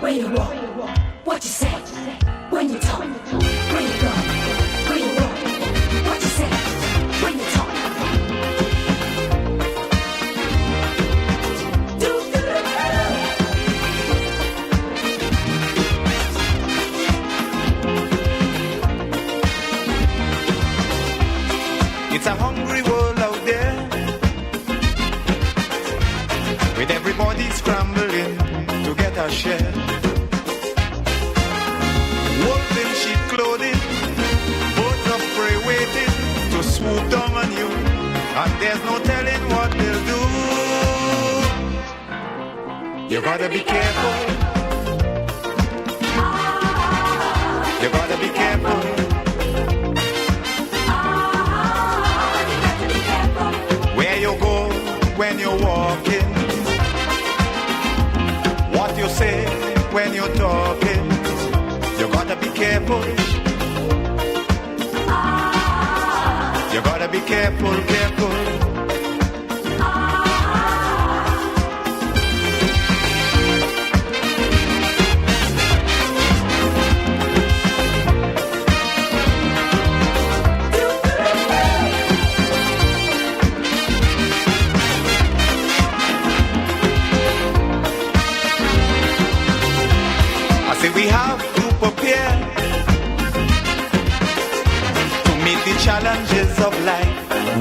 where you walk, what you say, when you talk, where you go, where you walk, what you say, when you talk. It's a hungry world out there, with everybody scrambling to get a share. Wolves in sheep clothing, birds of prey waiting to swoop down on you, and there's no telling what they'll do. You gotta be careful. You gotta be careful. Where you go when you're walking, what you say when you're talking, you gotta be careful. You gotta be careful, careful. We have to prepare to meet the challenges of life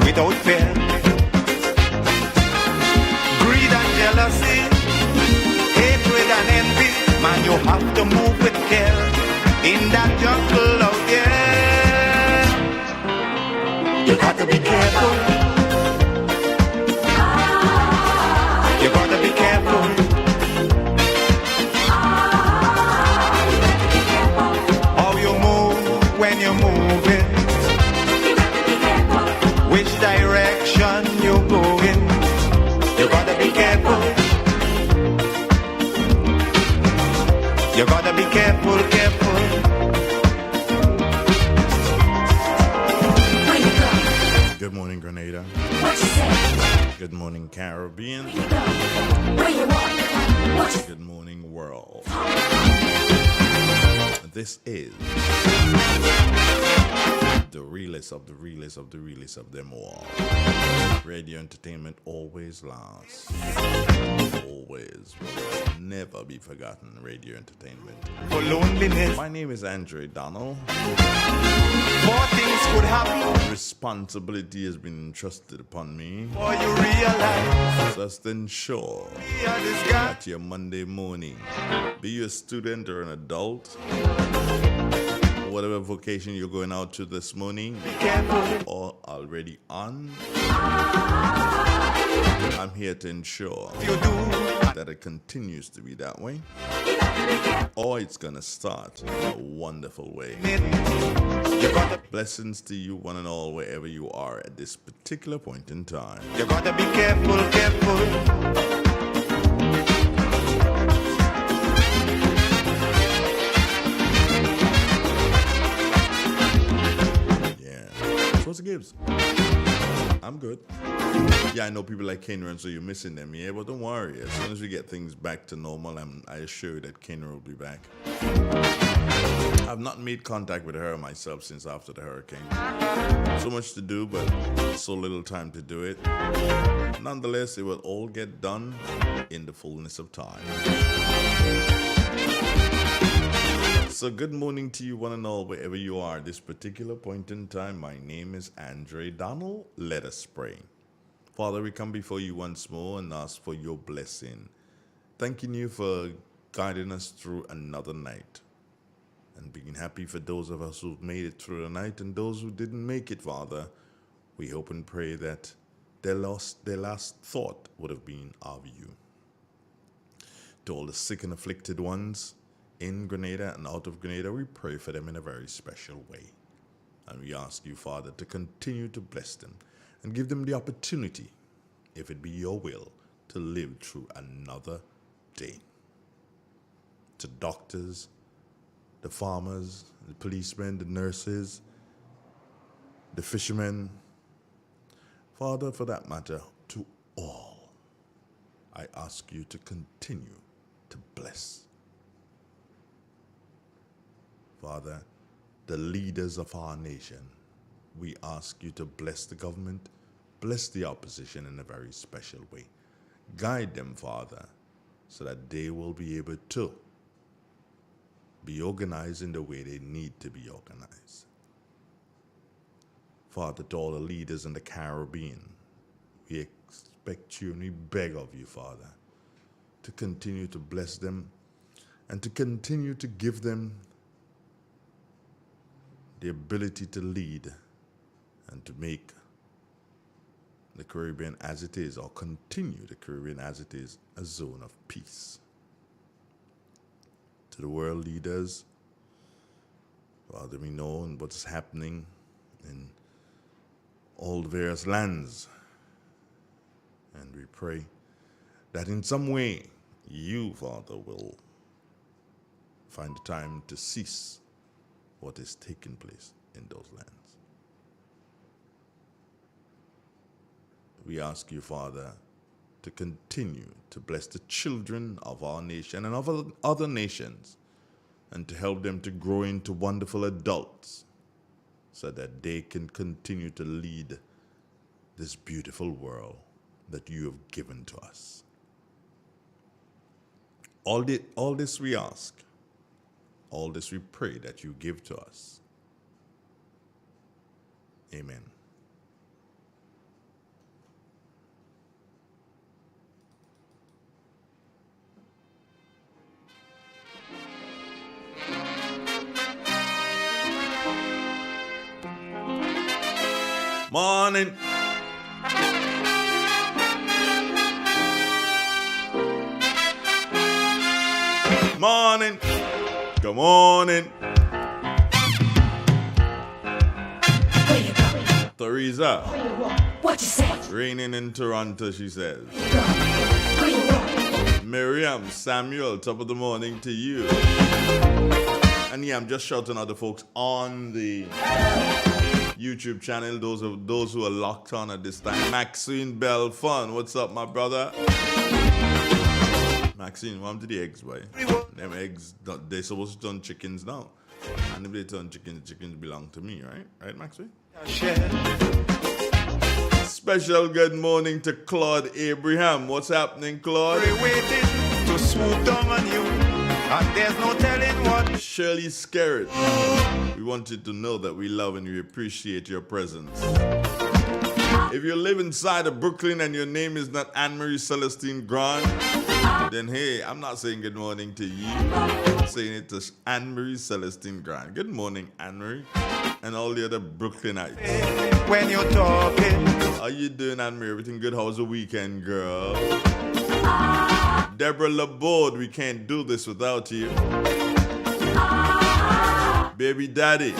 without fear. Greed and jealousy, hatred and envy, man, you have to move with care in that jungle out there. You got to be careful. You got to be careful. When you're moving, which direction you're going, you gotta be careful. You gotta be careful, careful. Where you go? Good morning, Grenada. What you say? Good morning, Caribbean. Where you go? Where you walk? What you Good morning, world. This is the realest of the realest of the realest of them all. Radio entertainment always lasts. Always will never be forgotten. Radio entertainment. For loneliness, My name is Andre Donald. more things could happen Responsibility has been entrusted upon me. before you realize Just ensure we are this guy. that your Monday morning, be you a student or an adult, whatever vocation you're going out to this morning, Be careful. or already on, I'm here to ensure You do. that it continues to be that way, or it's gonna start in a wonderful way. You gotta, Blessings to you one and all wherever you are at this particular point in time. you gotta be careful, careful. Yeah. So what's the gives? I'm good. Yeah, I know people like Kenra, so you're missing them, yeah, but don't worry. As soon as we get things back to normal, I assure you that Kenra will be back. I've not made contact with her myself since after the hurricane. So much to do, but so little time to do it. Nonetheless, it will all get done in the fullness of time. So good morning to you one and all wherever you are at this particular point in time. My name is Andre Donald. Let us pray. Father, we come before you once more and ask for your blessing. Thanking you for guiding us through another night. And being happy for those of us who've made it through the night and those who didn't make it, Father. We hope and pray that their last thought would have been of you. To all the sick and afflicted ones in Grenada and out of Grenada, we pray for them in a very special way. And we ask you, Father, to continue to bless them and give them the opportunity, if it be your will, to live through another day. To doctors, the farmers, the policemen, the nurses, the fishermen, Father, for that matter, to all, I ask you to continue to bless Father, the leaders of our nation. We ask you to bless the government, bless the opposition in a very special way. Guide them, Father, so that they will be able to be organized in the way they need to be organized. Father, to all the leaders in the Caribbean, we expect you and we beg of you, Father, to continue to bless them and to continue to give them the ability to lead and to make the Caribbean as it is, or continue the Caribbean as it is, a zone of peace. To the world leaders, Father, we know what's happening in all the various lands. And we pray that in some way you, Father, will find the time to cease what is taking place in those lands. We ask you, Father, to continue to bless the children of our nation and of other nations, and to help them to grow into wonderful adults so that they can continue to lead this beautiful world that you have given to us. All this we ask, all this we pray that you give to us. Amen. Morning. Morning. Good morning. Where you going? Teresa. Where you walk? What you say? Raining in Toronto, she says. Where you walk? Miriam, Samuel, top of the morning to you. And yeah, I'm just shouting out the folks on the YouTube channel, those who are locked on at this time. Maxine Bell Fun, what's up, my brother? Maxine, welcome to the eggs, boy. Them eggs, they're supposed to turn chickens now. And if they turn chickens, chickens belong to me, right? Right, Maxine? Special good morning to Claude Abraham. What's happening, Claude? Waiting to swoop down on you, and there's no telling what. Shirley Scarrett, we want you to know that we love and we appreciate your presence. If you live inside of Brooklyn and your name is not Anne-Marie Celestine Grant, then hey, I'm not saying good morning to you. I'm saying it to Anne-Marie Celestine Grant. Good morning, Anne-Marie, and all the other Brooklynites. When you're talking, How you doing, Anne-Marie? Everything good? How was the weekend, girl? Deborah LeBorde, we can't do this without you. Baby daddy.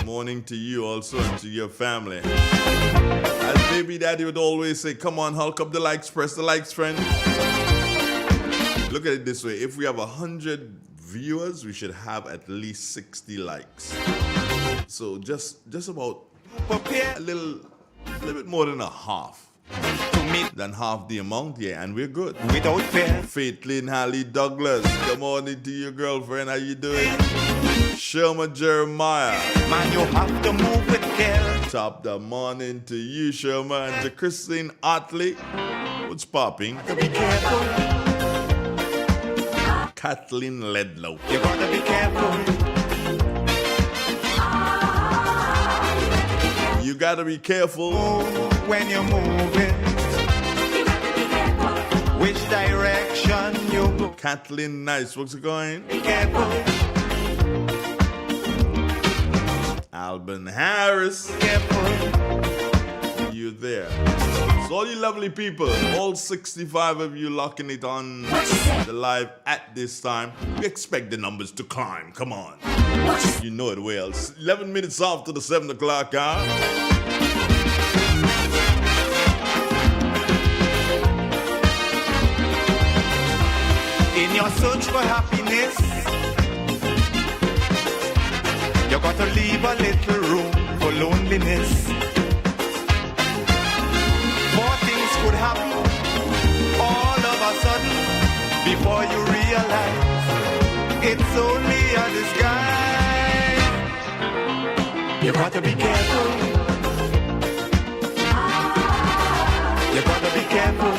Morning to you also and to your family. As baby daddy would always say, come on, hulk up the likes, press the likes, friend. Look at it this way. If we have 100 viewers, we should have at least 60 likes. So just about a little bit more than a half. Than half the amount, yeah, and we're good. without fear, Faithlin Hallie Douglas, good morning to your girlfriend. How you doing? Sherma Jeremiah, man, you have to move with care. top the morning to you, Sherma, and to Christine Otley. What's popping? To be careful, Kathleen Ledlow. you gotta be careful. You gotta be careful. When you're moving, which direction you go. Kathleen Nice, what's it going? Be careful, Alban Harris, careful. you there. So all you lovely people, all 65 of you locking it on the live at this time, we expect the numbers to climb. Come on. You know it well. 11 minutes after the 7 o'clock hour. In your search for happiness, you gotta leave a little room for loneliness. More things could happen all of a sudden before you realize it's only a disguise. You gotta be careful. You gotta be careful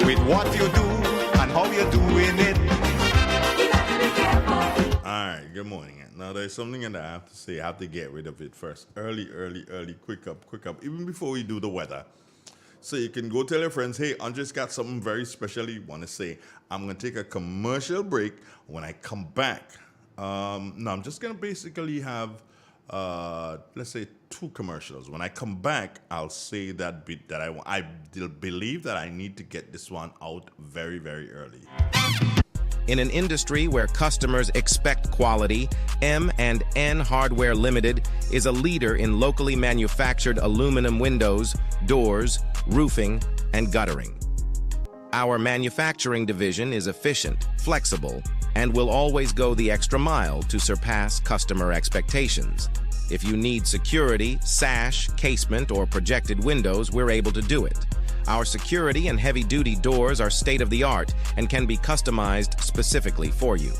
with what you do and how you're doing it. Alright, good morning. Now there's something that I have to say. I have to get rid of it first. Early, quick up. Even before we do the weather. So you can go tell your friends, hey, Andre's got something very special you want to say. I'm going to take a commercial break. When I come back, I'm just going to basically have, let's say, 2 commercials. When I come back, I'll say that bit that I believe that I need to get this one out very, very early. In an industry where customers expect quality, M&N Hardware Limited is a leader in locally manufactured aluminum windows, doors, roofing, and guttering. Our manufacturing division is efficient, flexible, and will always go the extra mile to surpass customer expectations. If you need security, sash, casement, or projected windows, we're able to do it. Our security and heavy-duty doors are state-of-the-art and can be customized specifically for you.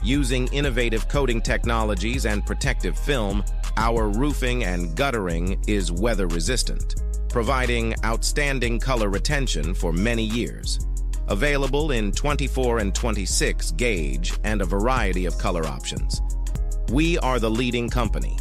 Using innovative coating technologies and protective film, our roofing and guttering is weather-resistant, providing outstanding color retention for many years. Available in 24 and 26 gauge and a variety of color options. We are the leading company,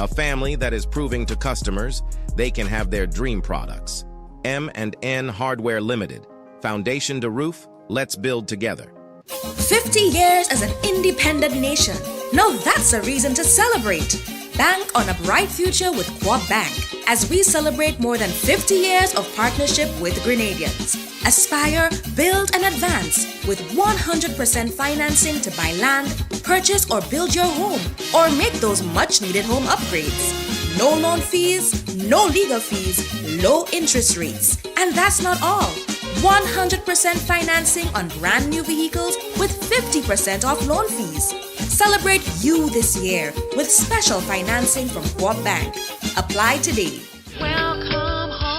a family that is proving to customers they can have their dream products. M&N Hardware Limited. Foundation to roof, let's build together. 50 years as an independent nation. Now that's a reason to celebrate. Bank on a bright future with Quad Bank as we celebrate more than 50 years of partnership with Grenadians. Aspire, build, and advance with 100% financing to buy land, purchase or build your home, or make those much-needed home upgrades. No loan fees, no legal fees, low interest rates. And that's not all. 100% financing on brand new vehicles with 50% off loan fees. Celebrate you this year with special financing from Quad Bank. Apply today. Welcome home.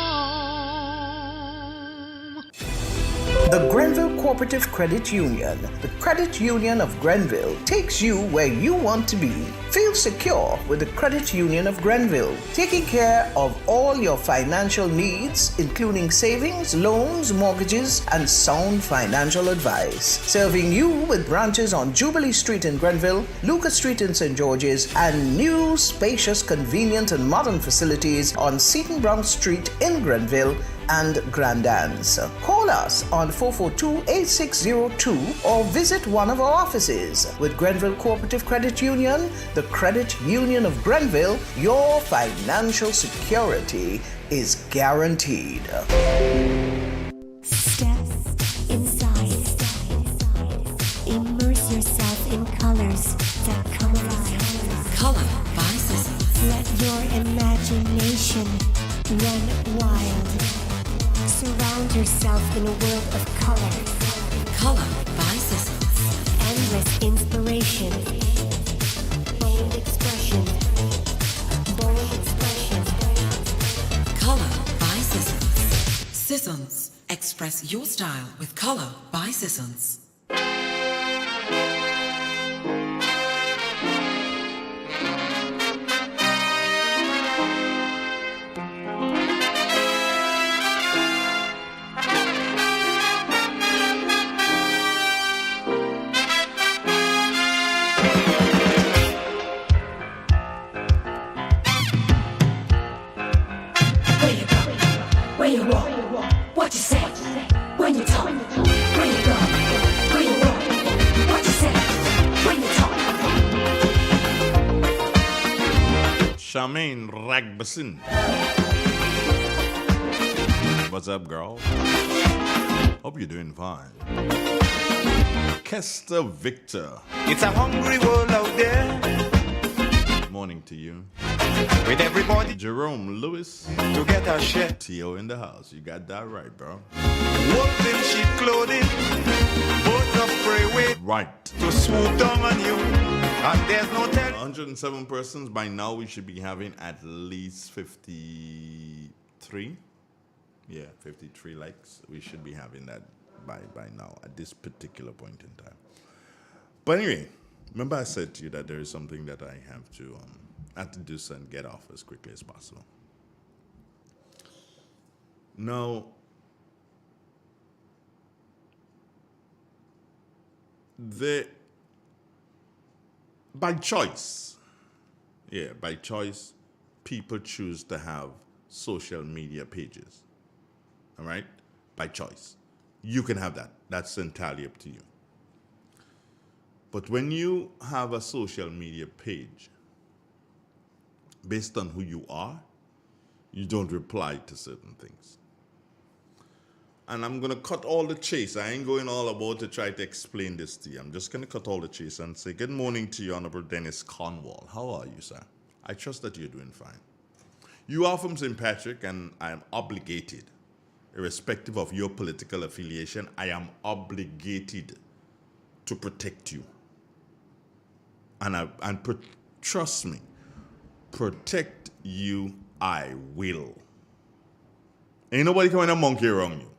The Grenville Cooperative Credit Union, the credit union of Grenville, takes you where you want to be. Feel secure with the Credit Union of Grenville, taking care of all your financial needs, including savings, loans, mortgages, and sound financial advice. Serving you with branches on Jubilee Street in Grenville, Lucas Street in St. George's, and new, spacious, convenient, and modern facilities on Seton Brown Street in Grenville and Grand Anse. Call us on 442-8602 or visit one of our offices. With Grenville Cooperative Credit Union, the Credit Union of Grenville, your financial security is guaranteed. Step inside. Immerse yourself in colors that come alive. Color by Sissy. Let your imagination run wild. Surround yourself in a world of color. Color by Sissy. Endless inspiration. Bold expression. Bold expression. Color by Sissy. Sissons. Express your style with Color by Sissons. Where you walk, what you say, when you talk, where you go, where you walk, what you say, when you talk. Charmaine Ragbasin. What's up, girl? Hope you're doing fine. Kester Victor. It's a hungry world out there Morning to you. with everybody Jerome Lewis. to get a share. T.O. in the house. You got that right, bro. Wolves in sheep clothing, both of prey wait Right. to swoop down on you. And there's no telling. 107 persons. By now, we should be having at least 53. Yeah, 53 likes. We should be having that by now at this particular point in time. But anyway, remember I said to you that there is something that I have to do and get off as quickly as possible. Now, by choice, people choose to have social media pages. All right? By choice. You can have that. That's entirely up to you. But when you have a social media page, based on who you are, you don't reply to certain things. And I'm going to cut all the chase. I ain't going all about to try to explain this to you. I'm just going to cut all the chase and say, good morning to you, Honorable Dennis Cornwall. How are you, sir? I trust that you're doing fine. You are from St. Patrick, and I am obligated, irrespective of your political affiliation, I am obligated to protect you. Trust me, protect you I will. Ain't nobody coming a monkey around you.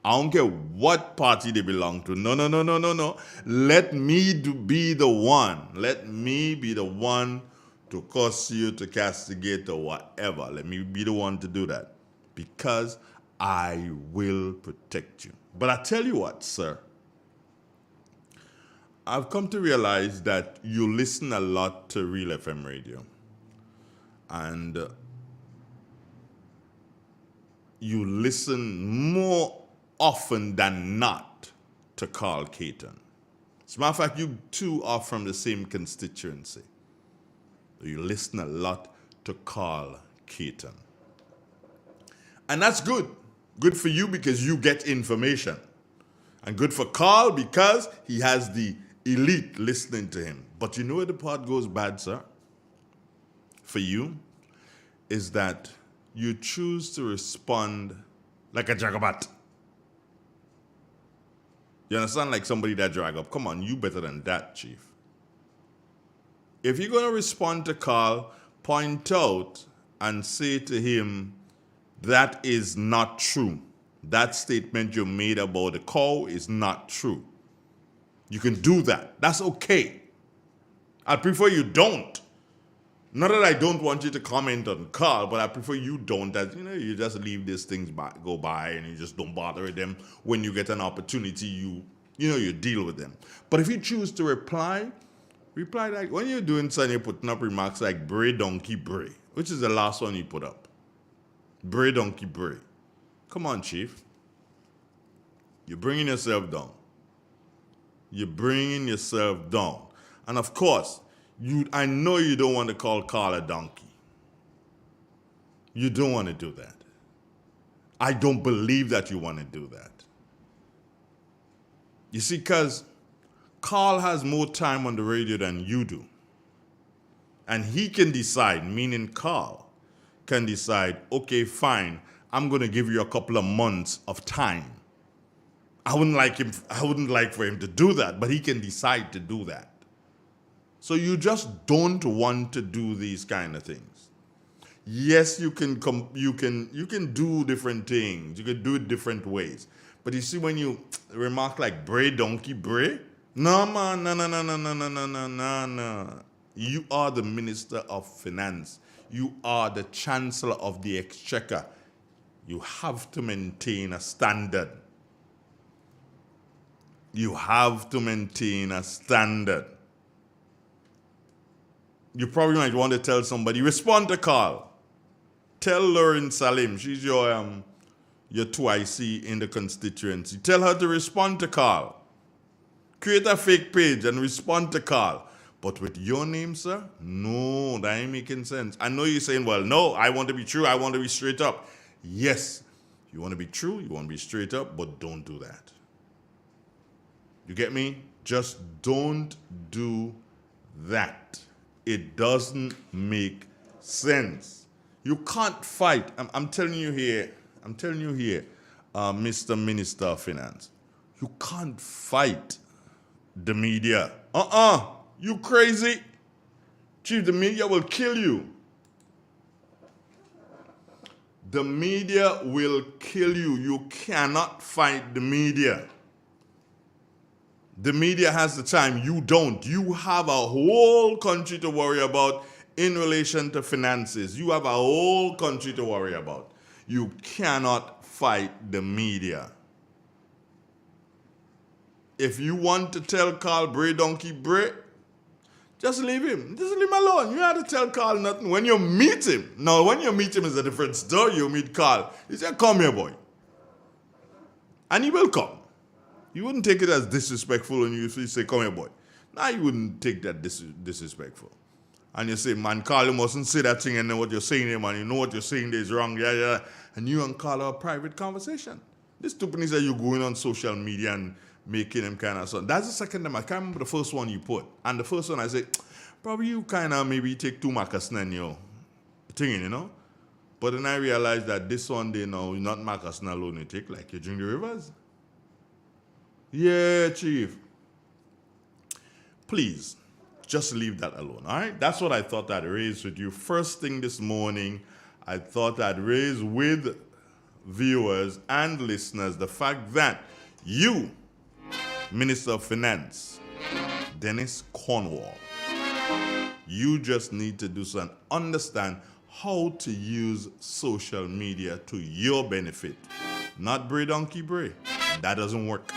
I don't care what party they belong to. No. Let me be the one. Let me be the one to curse you, to castigate, or whatever. Let me be the one to do that. Because I will protect you. But I tell you what, sir. I've come to realize that you listen a lot to Real FM radio. And you listen more often than not to Carl Caton. As a matter of fact, you two are from the same constituency. You listen a lot to Carl Caton. And that's good. Good for you because you get information. And good for Carl because he has the elite listening to him. But you know where the part goes bad, sir? For you, is that you choose to respond like a jagabat. You understand? Like somebody that drag up. Come on, you better than that, Chief. If you're going to respond to Carl, point out and say to him, that is not true. That statement you made about the cow is not true. You can do that. That's okay. I prefer you don't. Not that I don't want you to comment on Carl, but I prefer you don't. That you just leave these things go by and you just don't bother with them. When you get an opportunity, you deal with them. But if you choose to reply like when you're doing something, you're putting up remarks like bray donkey bray, which is the last one you put up. Bray donkey bray. Come on, Chief. You're bringing yourself down. You're bringing yourself down. And of course, I know you don't want to call Carl a donkey. You don't want to do that. I don't believe that you want to do that. You see, because Carl has more time on the radio than you do. And he can decide, meaning Carl can decide, okay, fine, I'm going to give you a couple of months of time. I wouldn't like for him to do that, but he can decide to do that. So you just don't want to do these kind of things. Yes, you can do different things. You can do it different ways. But you see, when you remark like bray donkey bray, no man, no. You are the Minister of Finance. You are the Chancellor of the Exchequer. You have to maintain a standard. You have to maintain a standard. You probably might want to tell somebody, respond to Carl. Tell Lauren Salim, she's your 2IC in the constituency. Tell her to respond to Carl. Create a fake page and respond to Carl. But with your name, sir? No, that ain't making sense. I know you're saying, well, no, I want to be true, I want to be straight up. Yes, you want to be true, you want to be straight up, but don't do that. You get me? Just don't do that. It doesn't make sense. You can't fight. I'm telling you here, Mr. Minister of Finance, you can't fight the media. You crazy? Chief, the media will kill you. The media will kill you. You cannot fight the media. The media has the time. You don't. You have a whole country to worry about in relation to finances. You have a whole country to worry about. You cannot fight the media. If you want to tell Carl Bray donkey Bray, just leave him. Just leave him alone. You have to tell Carl nothing. When you meet him, now when you meet him is a different story. You meet Carl. He said, come here, boy. And he will come. You wouldn't take it as disrespectful when you say, come here, boy. Now you wouldn't take that disrespectful. And you say, man, Carl, you mustn't say that thing and then what you're saying there, man. You know what you're saying there is wrong. Yeah, yeah. And you and Carl have a private conversation. This stupid is that you're going on social media and making him kind of son. That's the second time. I can't remember the first one you put. And the first one I said, probably you kind of maybe take too much in your thing, you know? But then I realized that this one day now, not Marcus alone you take, like you drink the rivers. Yeah, Chief. Please, just leave that alone, all right? That's what I thought I'd raise with you. First thing this morning, I thought I'd raise with viewers and listeners the fact that you, Minister of Finance, Dennis Cornwall, you just need to do something. Understand how to use social media to your benefit. Not Bray Donkey Bray. That doesn't work.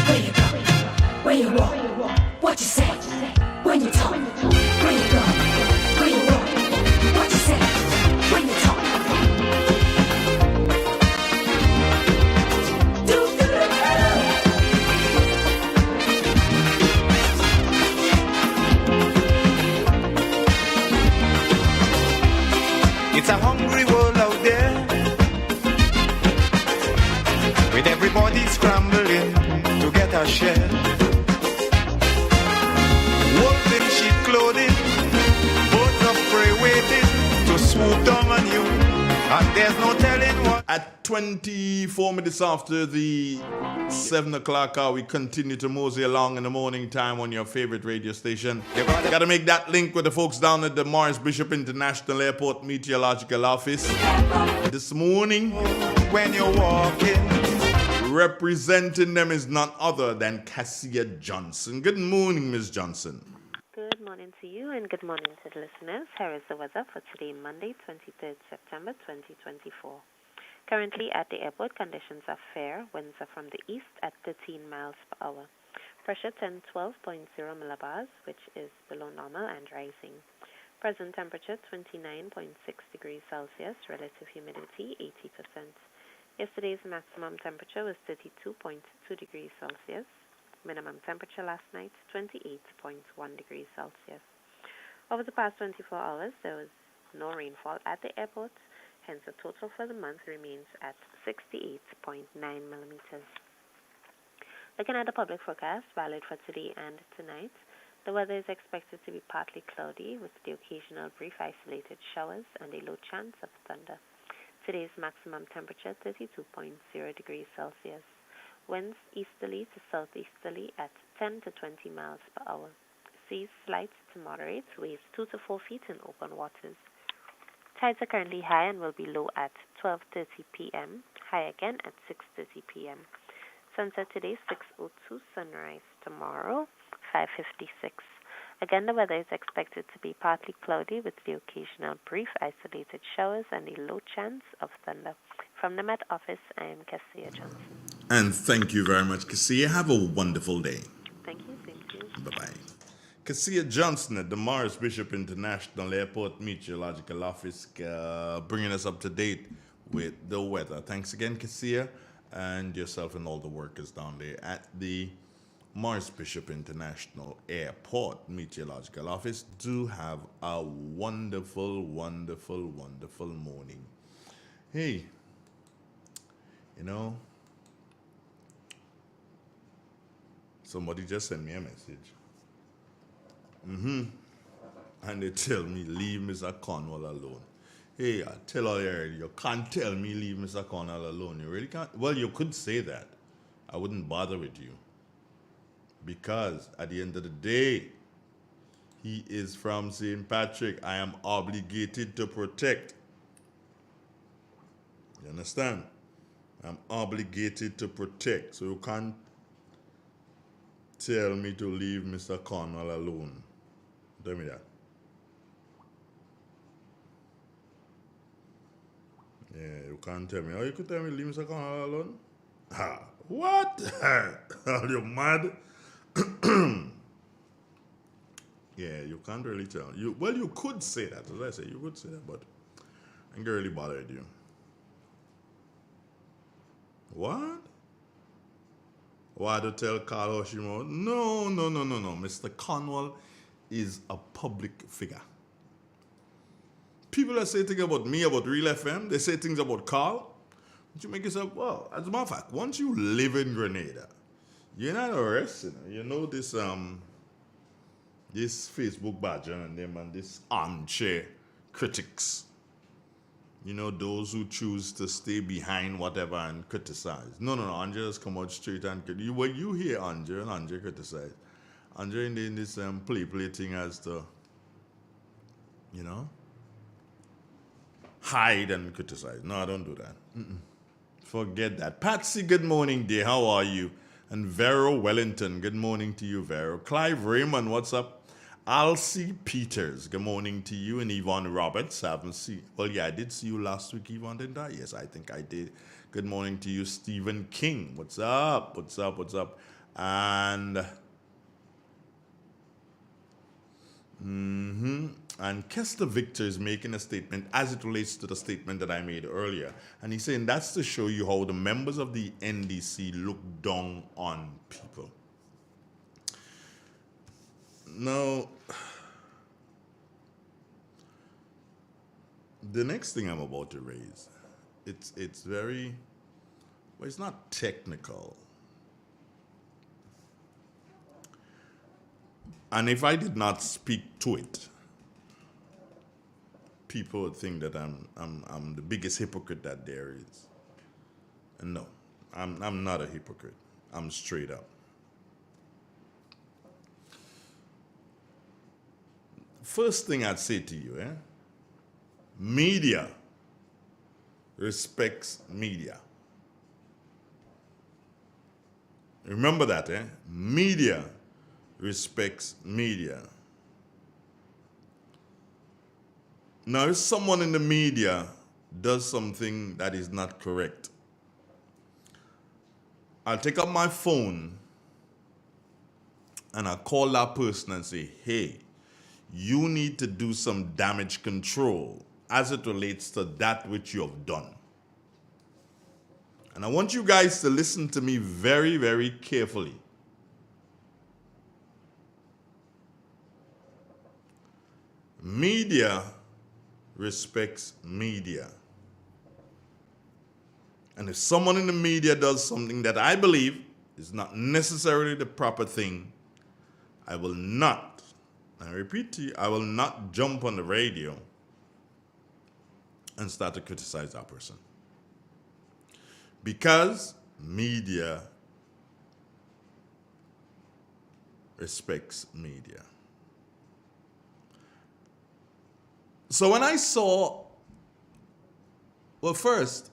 Where you go? Where you walk? What you say? When you talk? Where you go? Where you walk? What you say? When you talk? It's a hungry world out there, with everybody scrambling to get a share. Wolves in sheep clothing, birds of prey waiting to swoop down on you, and there's no telling what. At 24 minutes after the 7 o'clock hour, we continue to mosey along in the morning time on your favorite radio station. You gotta make that link with the folks down at the Morris Bishop International Airport Meteorological Office. This morning, when you're walking, representing them is none other than Cassia Johnson. Good morning, Ms. Johnson. Good morning to you and good morning to the listeners. Here is the weather for today, Monday, 23rd September 2024. Currently at the airport, conditions are fair. Winds are from the east at 13 miles per hour. Pressure 1012.0 millibars, which is below normal and rising. Present temperature 29.6 degrees Celsius, relative humidity 80%. Yesterday's maximum temperature was 32.2 degrees Celsius. Minimum temperature last night 28.1 degrees Celsius. Over the past 24 hours, there was no rainfall at the airport. Hence, the total for the month remains at 68.9 millimeters. Looking at the public forecast, valid for today and tonight, the weather is expected to be partly cloudy with the occasional brief isolated showers and a low chance of thunder. Today's maximum temperature 32.0 degrees Celsius. Winds easterly to southeasterly at 10 to 20 miles per hour. Seas slight to moderate, waves 2 to 4 feet in open waters. Tides are currently high and will be low at 12:30 p.m., high again at 6:30 p.m. Sunset today 6:02, sunrise tomorrow 5:56. Again, the weather is expected to be partly cloudy with the occasional brief isolated showers and a low chance of thunder. From the Met Office, I am Cassia Johnson. And thank you very much, Cassia. Have a wonderful day. Thank you. Bye-bye. Cassia Johnson at the Morris Bishop International Airport Meteorological Office, bringing us up to date with the weather. Thanks again, Cassia, and yourself and all the workers down there at the Morris Bishop International Airport Meteorological Office. Do have a wonderful, wonderful, wonderful morning. Hey, you know, somebody just sent me a message. And they tell me, leave Mr. Cornwall alone. Hey, I tell all you already, you can't tell me leave Mr. Cornwall alone. You really can't. Well, you could say that. I wouldn't bother with you. Because at the end of the day, He is from St. Patrick. I am obligated to protect. You understand? I'm obligated to protect. So you can't tell me to leave Mr. Cornwall alone. Tell me that. Yeah, you can't tell me. Oh, you could tell me leave Mr. Cornwall alone? Ha! What? Are you mad? Yeah, you can't really tell. Well, you could say that. As I say, you could say that, but I ain't really bothered you. What? Why to tell Carl Hoshimo? No. Mr. Cornwall is a public figure. People that say things about me, about Real FM, they say things about Carl. But you make yourself, well, as a matter of fact, once you live in Grenada, you're not arrested. You know this this Facebook badger and them and this armchair critics. You know, those who choose to stay behind whatever and criticize. No, Andre just come out straight and when you hear Andre and Andre criticize, Andre in this play thing as to, you know, hide and criticize. No, I don't do that. Forget that. Patsy, good morning, dear. How are you? And Vero Wellington, good morning to you, Vero. Clive Raymond, what's up? Alcy Peters, good morning to you. And Yvonne Roberts, haven't seen. Well, yeah, I did see you last week, Yvonne, didn't I? Yes, I think I did. Good morning to you, Stephen King. What's up? And and Kester Victor is making a statement as it relates to the statement that I made earlier. And he's saying that's to show you how the members of the NDC look down on people. Now, the next thing I'm about to raise, it's very, well, it's not technical. And if I did not speak to it, people would think that I'm the biggest hypocrite that there is. And no, I'm not a hypocrite. I'm straight up. First thing I'd say to you, media respects media. Remember that, Media respects media. Now, if someone in the media does something that is not correct, I'll take up my phone and I'll call that person and say, hey, you need to do some damage control as it relates to that which you have done. And I want you guys to listen to me very, very carefully. Media respects media. And if someone in the media does something that I believe is not necessarily the proper thing, I will not, I repeat to you, I will not jump on the radio and start to criticize that person. Because media respects media. So when I saw, well, first,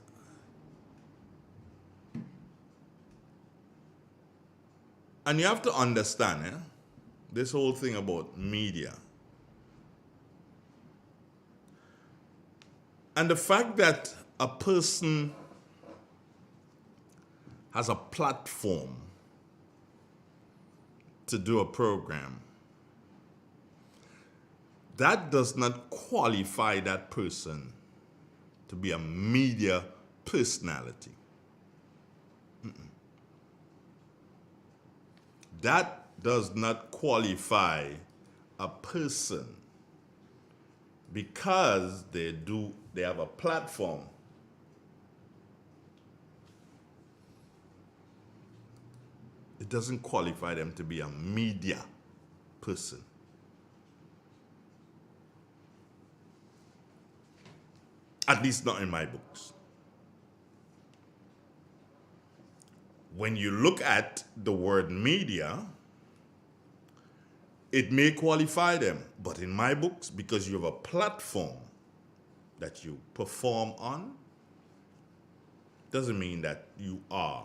and you have to understand, this whole thing about media. And the fact that a person has a platform to do a program, that does not qualify that person to be a media personality. That does not qualify a person because they have a platform. It doesn't qualify them to be a media person. At least not in my books. When you look at the word media, It may qualify them, but in my books, because you have a platform that you perform on, doesn't mean that you are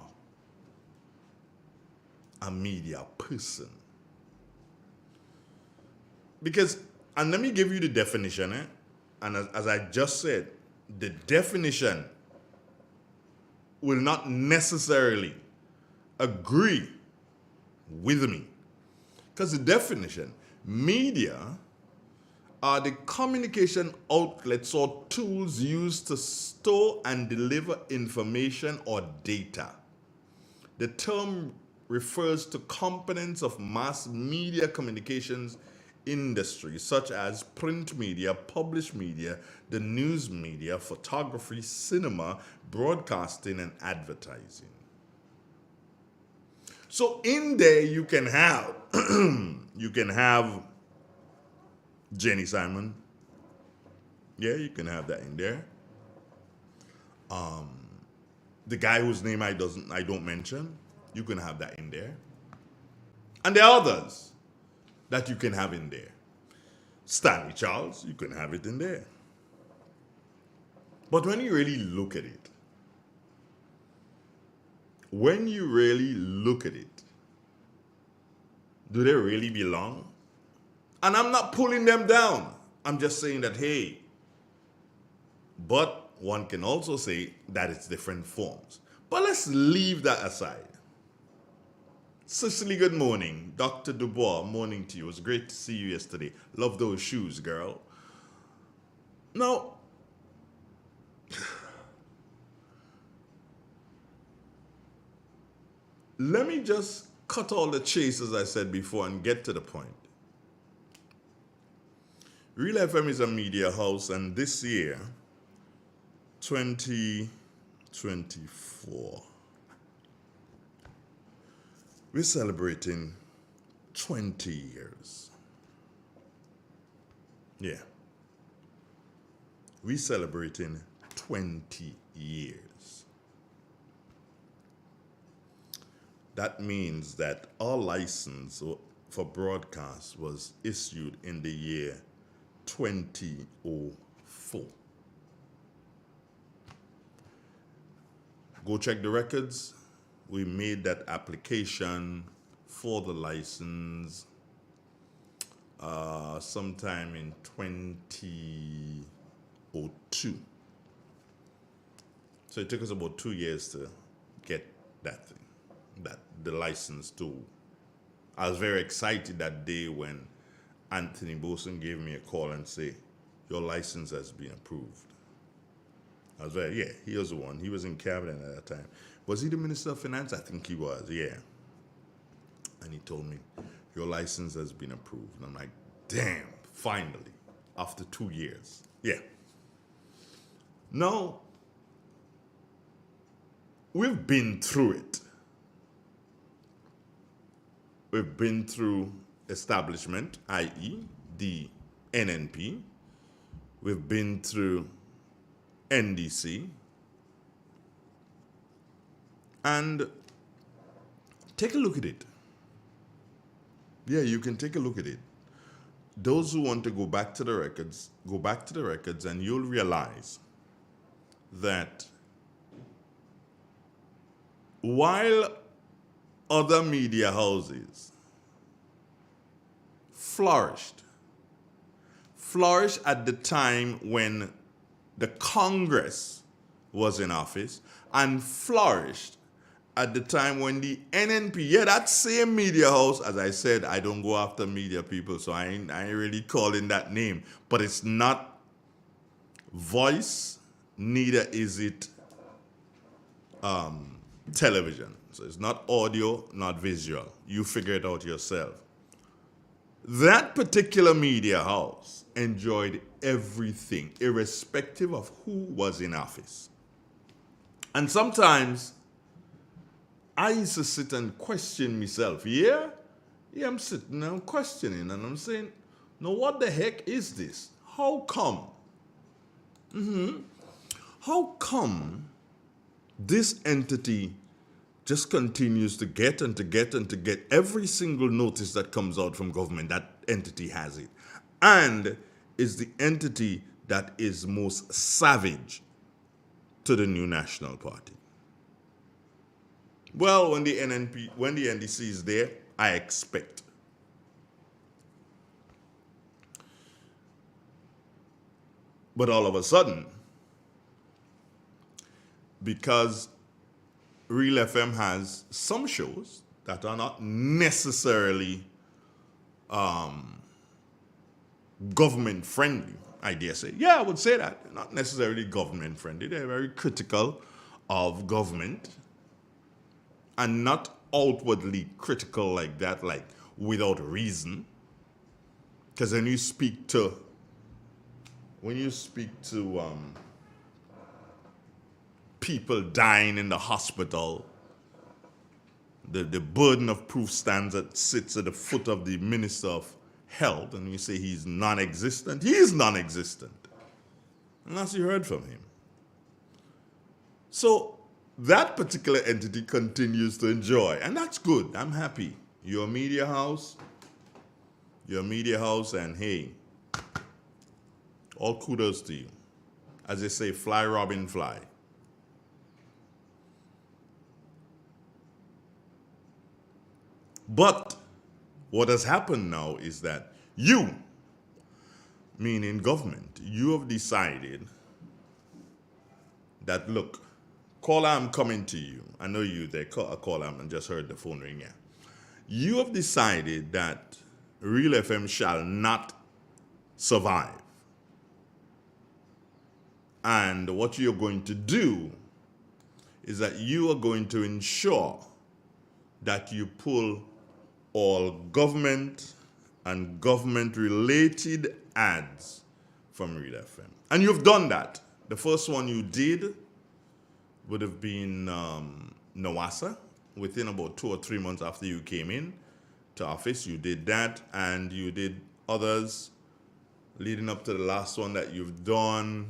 a media person. Because, and let me give you the definition, and as I just said, the definition will not necessarily agree with me. Because the definition, media are the communication outlets or tools used to store and deliver information or data. The term refers to components of mass media communications industry, such as print media, published media, the news media, photography, cinema, broadcasting, and advertising. So in there you can have Jenny Simon. Yeah, you can have that in there. The guy whose name I don't mention, you can have that in there. And there are others that you can have in there. Stanley Charles, you can have it in there. But when you really look at it, do they really belong? And I'm not pulling them down. I'm just saying that, hey, but one can also say that it's different forms. But let's leave that aside. Cicely, good morning. Dr. Dubois, morning to you. It was great to see you yesterday. Love those shoes, girl. Now, let me just cut all the chase, as I said before, and get to the point. Real FM is a media house, and this year, 2024, we're celebrating 20 years. Yeah. We're celebrating 20 years. That means that our license for broadcast was issued in the year 2004. Go check the records. We made that application for the license sometime in 2002. So it took us about 2 years to get that thing, the license too. I was very excited that day when Anthony Boson gave me a call and say, your license has been approved. I was he was the one. He was in cabinet at that time. Was he the Minister of Finance? I think he was, yeah. And he told me, your license has been approved. And I'm like, damn, finally, after 2 years. Yeah. Now, we've been through it. We've been through establishment, i.e. the NNP. We've been through NDC. And take a look at it. Yeah, you can take a look at it. Those who want to go back to the records, and you'll realize that while other media houses flourished at the time when the Congress was in office, and flourished at the time when the NNP, that same media house, as I said, I don't go after media people, so I ain't really calling that name, but it's not voice, neither is it television. So it's not audio, not visual. You figure it out yourself. That particular media house enjoyed everything, irrespective of who was in office. And sometimes I used to sit and question myself. Yeah, I'm sitting and questioning, and I'm saying, now what the heck is this? How come? How come this entity just continues to get every single notice that comes out from government, that entity has it, and is the entity that is most savage to the new National Party. Well, when the NDC is there, I expect. But all of a sudden, because Real FM has some shows that are not necessarily government friendly, I dare say. Yeah, I would say that. Not necessarily government friendly. They're very critical of government and not outwardly critical like that, like without reason. Because when you speak to people dying in the hospital, the burden of proof sits at the foot of the Minister of Health, and you say he's non-existent. He is non-existent, unless you heard from him. So that particular entity continues to enjoy, and that's good. I'm happy. You're a media house, and hey, all kudos to you. As they say, fly, Robin, fly. But what has happened now is that you, meaning government, you have decided that, look, caller, I'm coming to you. I know you there, caller, I just heard the phone ring. Yeah. You have decided that Real FM shall not survive. And what you're going to do is that you are going to ensure that you pull all government and government-related ads from Real FM. And you've done that. The first one you did would have been Nawasa. Within about 2 or 3 months after you came in to office, you did that, and you did others leading up to the last one that you've done.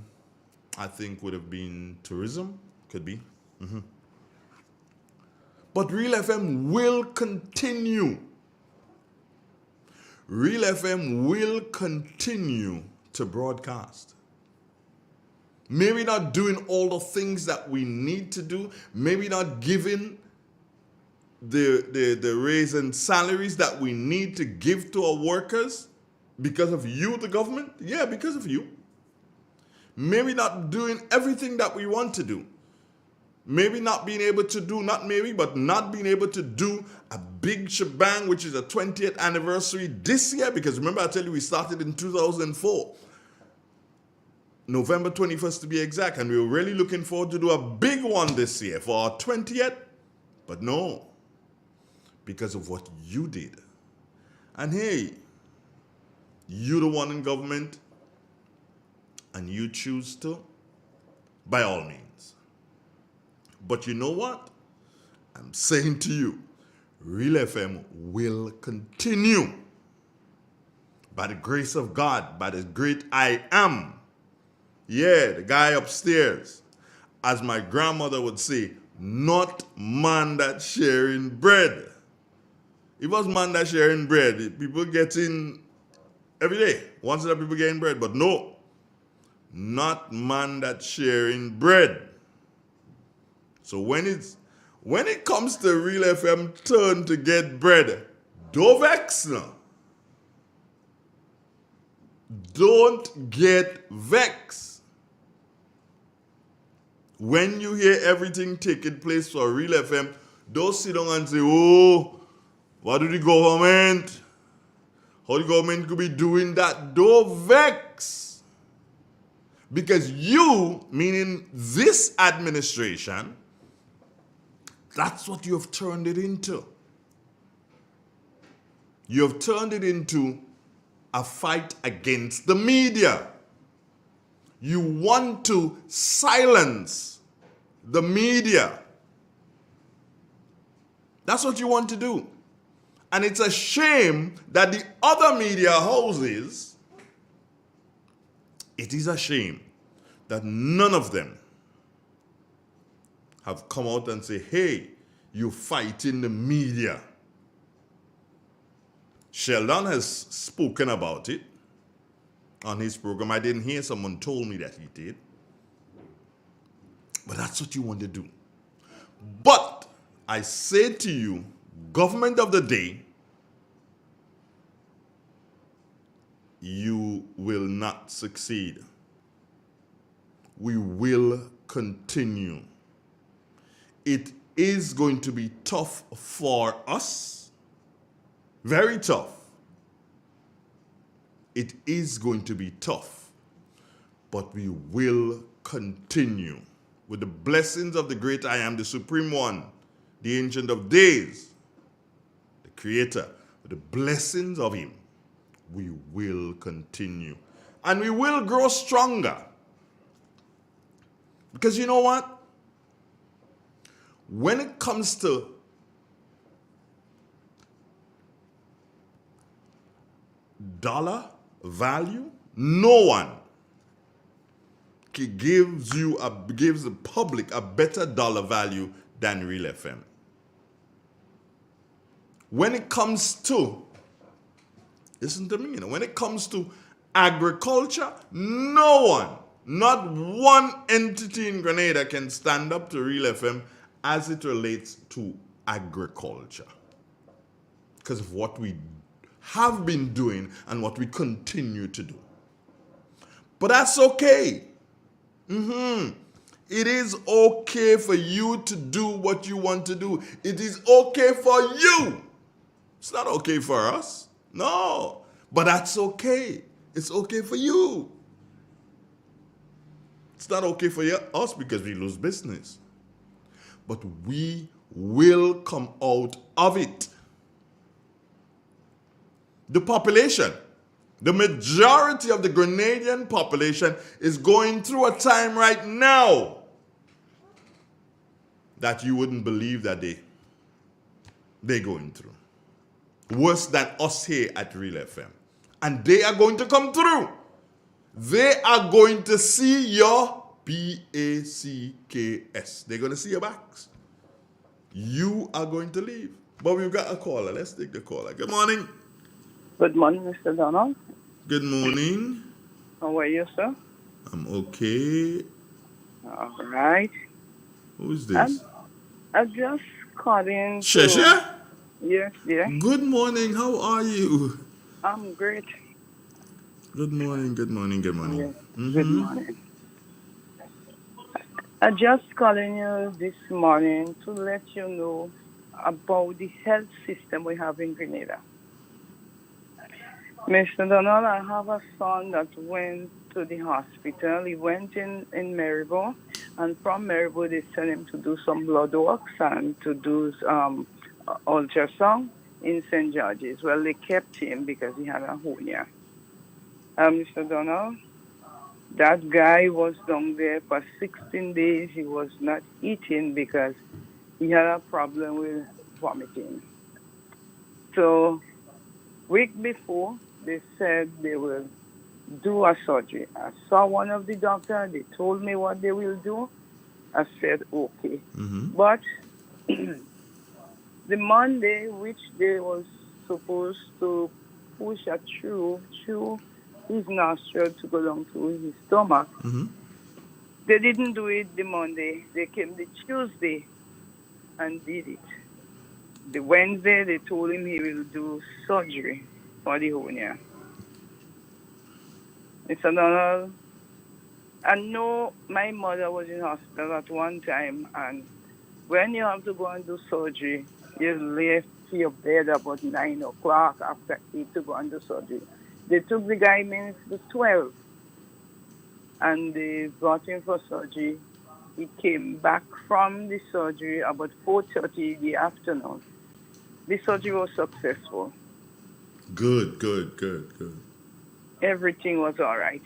I think would have been tourism, could be. But Real FM will continue. Real FM will continue to broadcast. Maybe not doing all the things that we need to do, maybe not giving the raise and salaries that we need to give to our workers because of you, the government. Yeah, because of you. Maybe not doing everything that we want to do. Maybe not being able to do, not being able to do a big shebang, which is a 20th anniversary this year, because remember I tell you we started in 2004. November 21st to be exact, and we were really looking forward to do a big one this year for our 20th, but no, because of what you did. And hey, you the one in government, and you choose to, by all means. But you know what? I'm saying to you, Real FM will continue. By the grace of God, by the great I am. Yeah, the guy upstairs. As my grandmother would say, not man that sharing bread. It was man that sharing bread. People getting every day. Once in a people getting bread, but no. Not man that sharing bread. So when it comes to Real FM turn to get bread, don't vex now. Don't get vexed. When you hear everything taking place for Real FM, don't sit down and say, oh, what do the government? How the government could be doing that? Don't vex. Because you, meaning this administration, that's what you have turned it into. You have turned it into a fight against the media. You want to silence the media. That's what you want to do. And it's a shame that the other media houses, it is a shame that none of them have come out and say, hey, you're fighting the media. Sheldon has spoken about it on his program. I didn't hear someone told me that he did. But that's what you want to do. But I say to you, government of the day, you will not succeed. We will continue. It is going to be tough for us. Very tough. It is going to be tough. But we will continue. With the blessings of the great I am, the Supreme One, the Ancient of Days, the Creator, with the blessings of Him, we will continue. And we will grow stronger. Because you know what? When it comes to dollar value, no one gives the public a better dollar value than Real FM. When it comes to, listen to me, when it comes to agriculture, no one, not one entity in Grenada can stand up to Real FM as it relates to agriculture. Because of what we have been doing and what we continue to do. But that's okay. It is okay for you to do what you want to do. It is okay for you. It's not okay for us. No. But that's okay. It's okay for you. It's not okay for us because we lose business. But we will come out of it. The population, the majority of the Grenadian population is going through a time right now that you wouldn't believe that they're going through. Worse than us here at Real FM. And they are going to come through. They are going to see your BACKS. They're going to see your backs. You are going to leave. But we've got a caller. Let's take the caller. Good morning. Good morning, Mr. Donald. Good morning. How are you, sir? I'm okay. All right. Who is this? I'm just calling. Shesha? Yes, dear. Good morning. How are you? I'm great. Good morning. Good morning. Good morning. Yes. Good morning. I'm just calling you this morning to let you know about the health system we have in Grenada. Mr. Donald, I have a son that went to the hospital. He went in Maribor, and from Maribor they sent him to do some blood works and to do ultrasound in St. George's. Well, they kept him because he had a hernia. Mr. Donald, that guy was down there for 16 days. He was not eating because he had a problem with vomiting. So, week before, they said they will do a surgery. I saw one of the doctors. They told me what they will do. I said, okay. But the Monday, which they was supposed to push a tube through his nostril to go down to his stomach, they didn't do it the Monday. They came the Tuesday and did it. The Wednesday, they told him he will do surgery for the hernia. Mr. Donald, I know my mother was in hospital at one time, and when you have to go and do surgery, you left your bed about 9 o'clock after 8 to go and do surgery. They took the guy minutes to 12, and they brought him for surgery. He came back from the surgery about 4:30 in the afternoon. The surgery was successful. Good. Everything was all right.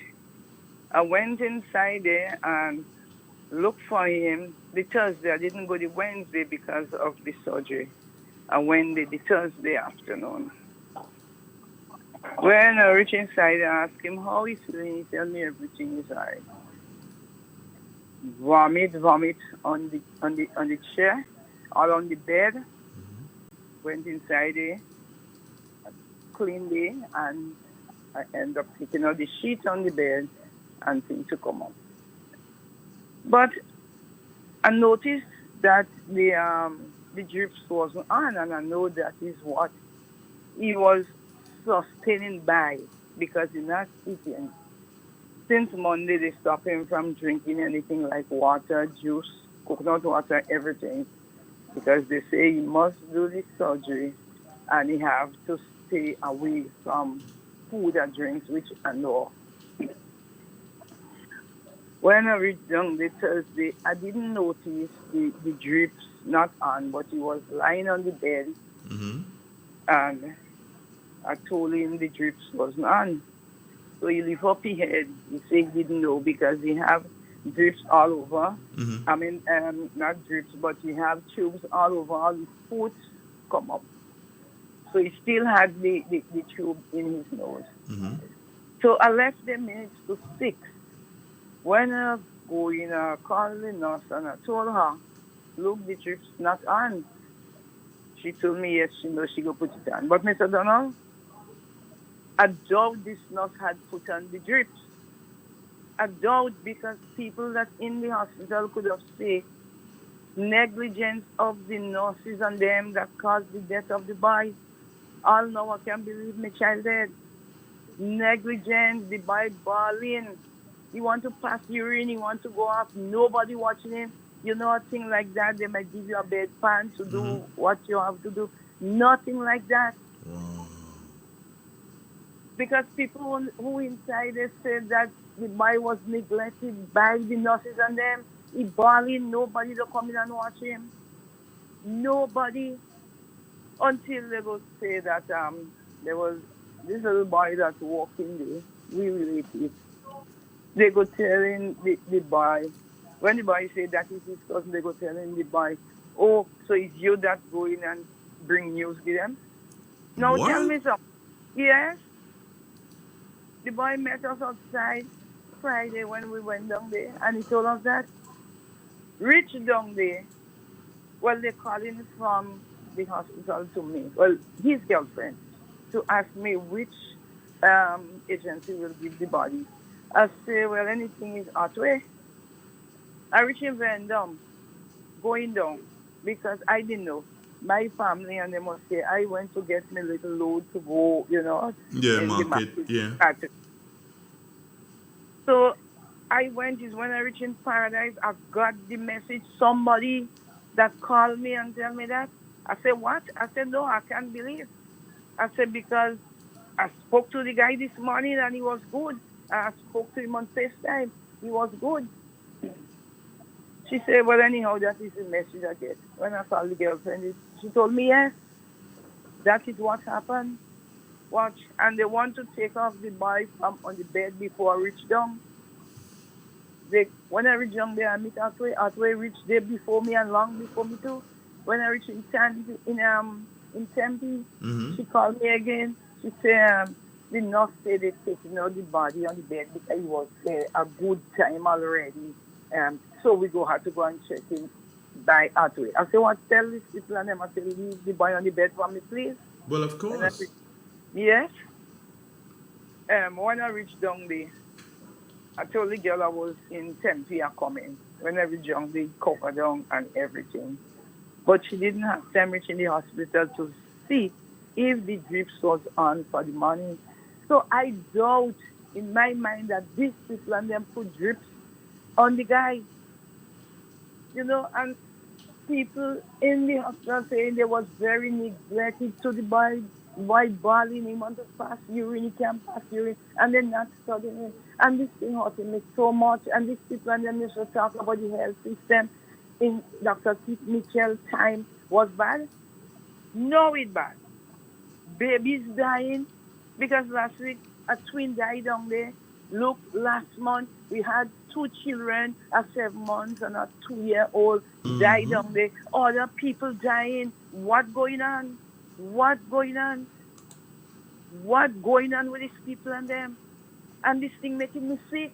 I went inside there and looked for him the Thursday. I didn't go the Wednesday because of the surgery. I went the Thursday afternoon. When I reached inside, I asked him how he's feeling. He told me everything is all right. Vomit on the chair, all on the bed. Went inside there. clean day, and I end up taking out the sheet on the bed and things to come up. But I noticed that the drips wasn't on, and I know that is what he was sustaining by because he's not eating. Since Monday, they stopped him from drinking anything like water, juice, coconut water, everything, because they say he must do the surgery and he have to stay away from food and drinks, which I know. When I reached down the Thursday, I didn't notice the drips not on, but he was lying on the bed, and I told him the drips wasn't on. So he lift up his head. He said he didn't know because he have drips all over. I mean, not drips, but he have tubes all over. All his foot come up. So he still had the tube in his nose. So I left them minutes to 6. When I go in, I called the nurse and I told her, look, the drip's not on. She told me, yes, she knows she go put it on. But Mr. Donald, I doubt this nurse had put on the drips. I doubt because people that in the hospital could have said negligence of the nurses and them that caused the death of the boy. All now I can't believe my child dead. Negligence, the boy bawling. He want to pass urine, he want to go off, nobody watching him. You know, a thing like that, they might give you a bedpan to do what you have to do. Nothing like that. Because people who inside, they said that the boy was neglected by the nurses and them. He bawling, nobody to come in and watch him. Nobody. Until they go say that there was this little boy that walked in there. We related. They go telling the boy, when the boy said that is his cousin, they go telling the boy, oh, so it's you that go in and bring news to them? Now What? tell me something. Yes. The boy met us outside Friday when we went down there, and he told us that Rich down there, well, they calling from the hospital to me, well, his girlfriend, to ask me which agency will give the body. I say, well, anything is out way. I reach in Van Dam, going down, because I didn't know. My family and they must say, I went to get my little load to go, you know, Yeah, in the market. Yeah. market. So I went, is when I reached in Paradise, I got the message, somebody that called me and tell me that. I said, what? I said, no, I can't believe. I said, because I spoke to the guy this morning and he was good. I spoke to him on FaceTime. He was good. She said, well, anyhow, that is the message I get. When I called the girlfriend, she told me, yes, that is what happened. Watch. And they want to take off the boy from on the bed before I reach down. When I reach down there, I meet Atway reached there before me and long before me too. When I reach in Tempe, she called me again. She said, the nurse said they're taking out the body on the bed because it was a good time already. So we have to go and check in by Atway. I said, what, tell these people and them, I said, leave the boy on the bed for me, please. Well, of course. Yes. When I reached down there, I told the girl I was in Tempe and coming. When I reached down, they covered down and everything. But she didn't have time reaching the hospital to see if the drips was on for the morning. So I doubt in my mind that these people and them put drips on the guy. You know, and people in the hospital saying they was very neglected to the boy bawling, he want to pass urine, he can't pass urine, and they're not studying it. And this thing hurting me so much, and these people and them used to talk about the health system in Dr. Keith Mitchell's time was bad. No, it's bad. Babies dying, because last week a twin died down there. Look, last month we had 2 children, a 7 months and a 2-year-old died down there. Other people dying. What going on? What going on? What going on with these people and them? And this thing making me sick.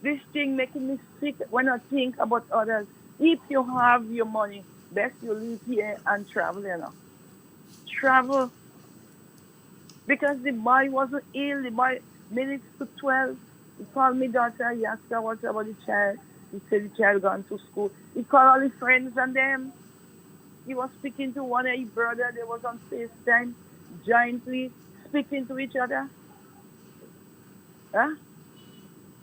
This thing making me sick when I think about others. If you have your money, best you live here and travel, you know. Travel. Because the boy wasn't ill. The boy, minutes to 12, he called me daughter. He asked her what about the child. He said the child gone to school. He called all his friends and them. He was speaking to one of his brother. They was on FaceTime, jointly speaking to each other. Huh?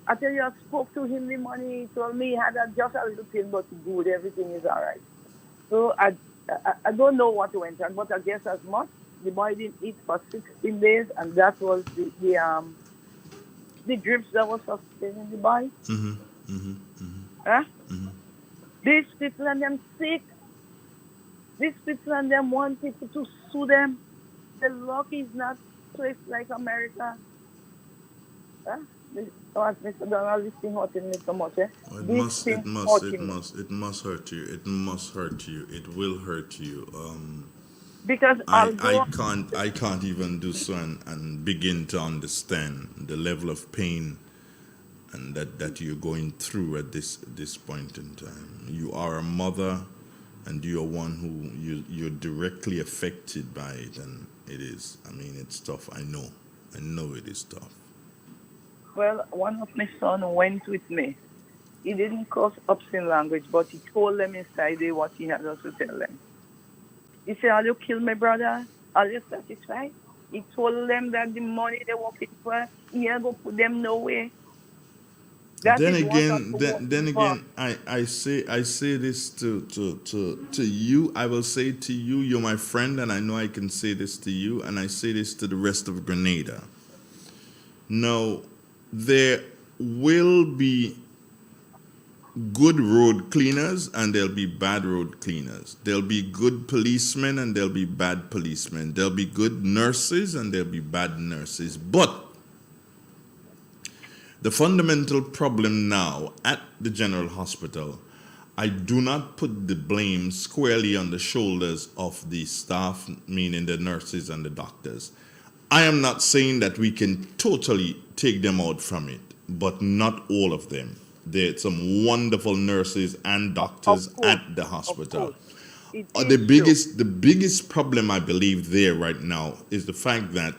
I tell you, I spoke to him the morning. He told me he had just a little pain, but good. Everything is all right. So I don't know what went on, but I guess as much. The boy didn't eat for 16 days, and that was the drips that was sustaining the boy. Huh? These people and them sick. These people and them want people to sue them. The luck is not placed like America. Huh? Mr. Donald, this thing hurting me so much. Eh? It must hurt you. It must hurt you. It will hurt you. Because I can't even do so and begin to understand the level of pain and that you're going through at this point in time. You are a mother, and you're one who you're directly affected by it, and it is. I mean, it's tough. I know it is tough. Well, one of my son went with me. He didn't cause obscene language, but he told them inside there what he had to tell them. He said, "Are you kill my brother? Are you satisfied?" He told them that the money they working for, he ain't gonna put them nowhere. Then again, I say this to you. I will say to you, you're my friend, and I know I can say this to you, and I say this to the rest of Grenada. Now, there will be good road cleaners and there'll be bad road cleaners. There'll be good policemen and there'll be bad policemen. There'll be good nurses and there'll be bad nurses. But the fundamental problem now at the General Hospital, I do not put the blame squarely on the shoulders of the staff, meaning the nurses and the doctors. I am not saying that we can totally take them out from it, but not all of them. There are some wonderful nurses and doctors at the hospital. The biggest problem I believe there right now is the fact that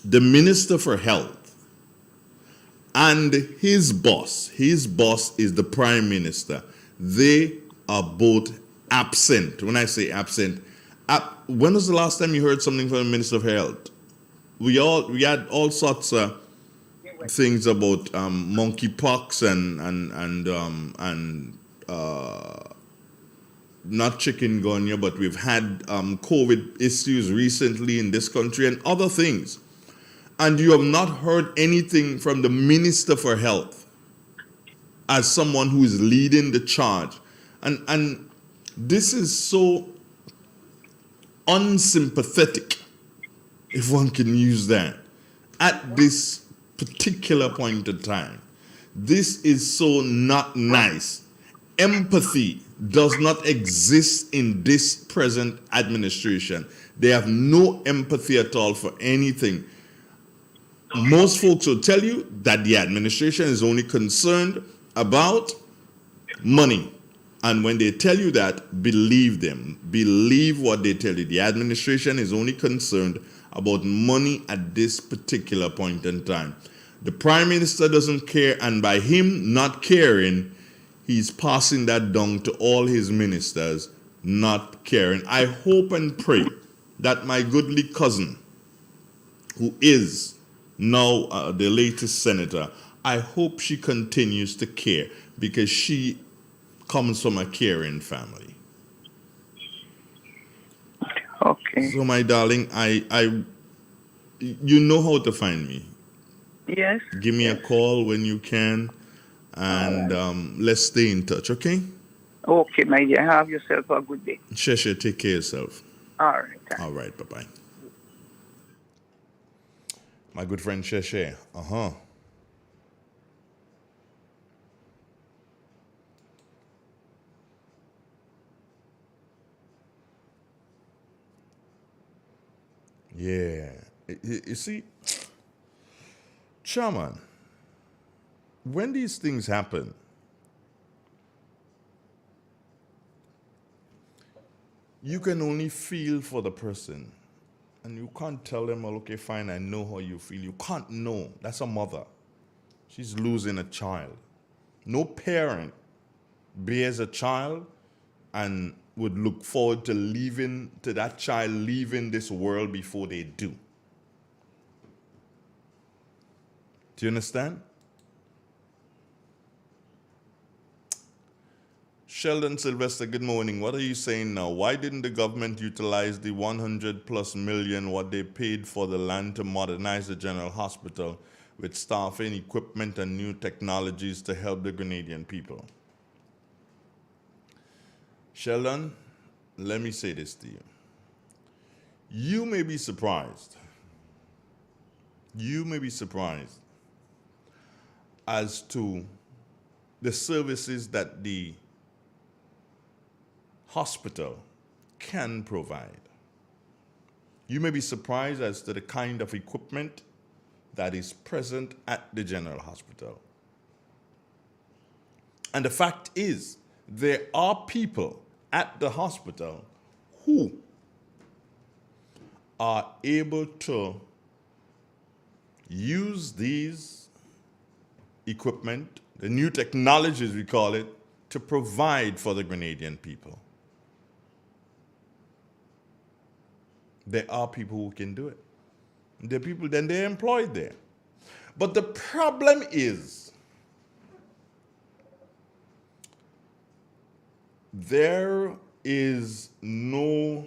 the Minister for Health and his boss is the Prime Minister. They are both absent. When I say absent, when was the last time you heard something from the Minister of Health? We had all sorts of things about monkeypox and not chikungunya, but we've had COVID issues recently in this country and other things. And you have not heard anything from the Minister for Health as someone who is leading the charge. And this is so unsympathetic, if one can use that, at this particular point in time. This is so not nice. Empathy does not exist in this present administration. They have no empathy at all for anything. Most folks will tell you that the administration is only concerned about money. And when they tell you that, believe them. Believe what they tell you. The administration is only concerned about money at this particular point in time. The Prime Minister doesn't care, and by him not caring, he's passing that down to all his ministers not caring. I hope and pray that my goodly cousin, who is now the latest senator, I hope she continues to care, because she comes from a caring family. Okay. So, my darling, you know how to find me. Yes. Give me a call when you can, and let's stay in touch, okay? Okay, my dear. Have yourself a good day. Shesha, take care of yourself. All right. All right, bye-bye. My good friend Shesha. Yeah. You see, Chairman, when these things happen, you can only feel for the person And you can't tell them, well, okay, fine, I know how you feel. You can't know. That's a mother. She's losing a child. No parent bears a child and would look forward to that child leaving this world before they do. Do you understand? Sheldon Sylvester, good morning. What are you saying now? Why didn't the government utilize the 100 plus million what they paid for the land to modernize the general hospital with staffing, equipment, and new technologies to help the Grenadian people? Sheldon, let me say this to you. You may be surprised. You may be surprised as to the services that the hospital can provide. You may be surprised as to the kind of equipment that is present at the general hospital. And the fact is, there are people at the hospital who are able to use these equipment, the new technologies we call it, to provide for the Grenadian people. There are people who can do it. There are people, then they're employed there. But the problem is, there is no,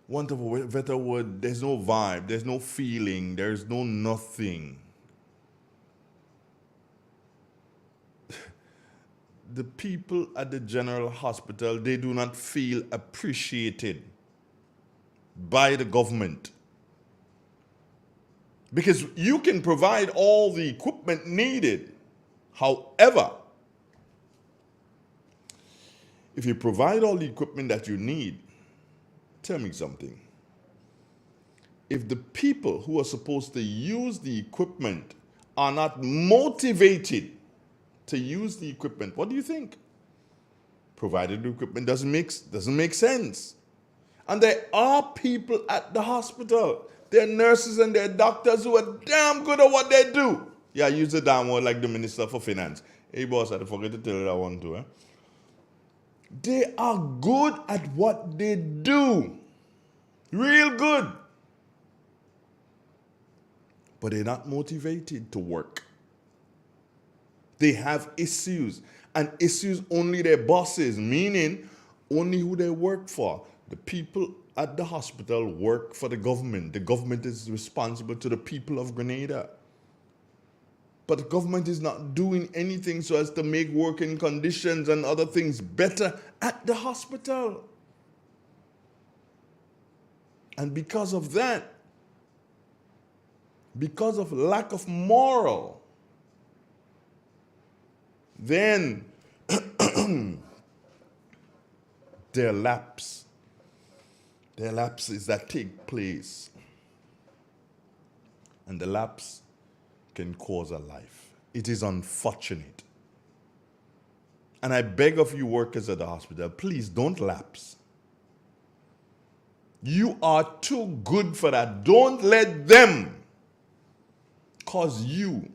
want of a better word, there's no vibe, there's no feeling, there's no nothing. The people at the general hospital, they do not feel appreciated by the government. Because you can provide all the equipment needed. However, if you provide all the equipment that you need, tell me something. If the people who are supposed to use the equipment are not motivated to use the equipment, what do you think? Provided the equipment doesn't make sense. And there are people at the hospital, there are nurses and there are doctors who are damn good at what they do. Yeah, I use the damn word like the Minister for Finance. Hey boss, I forget to tell you that one too. They are good at what they do. Real good. But they're not motivated to work. They have issues, and issues only their bosses, meaning only who they work for. The people at the hospital work for the government. The government is responsible to the people of Grenada. But the government is not doing anything so as to make working conditions and other things better at the hospital. And because of that, because of lack of moral, then there are lapses that take place. And the lapse can cause a life. It is unfortunate. And I beg of you workers at the hospital, please don't lapse. You are too good for that. Don't let them cause you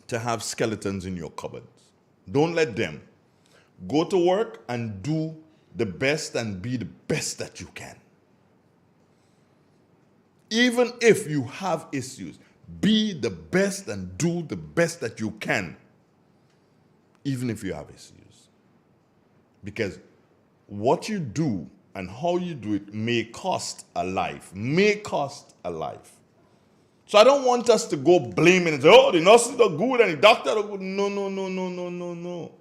to have skeletons in your cupboards. Don't let them. Go to work and do the best and be the best that you can. Even if you have issues, be the best and do the best that you can, even if you have issues. Because what you do and how you do it may cost a life. May cost a life. So I don't want us to go blaming and say, oh, the nurses are good and the doctors are good. No.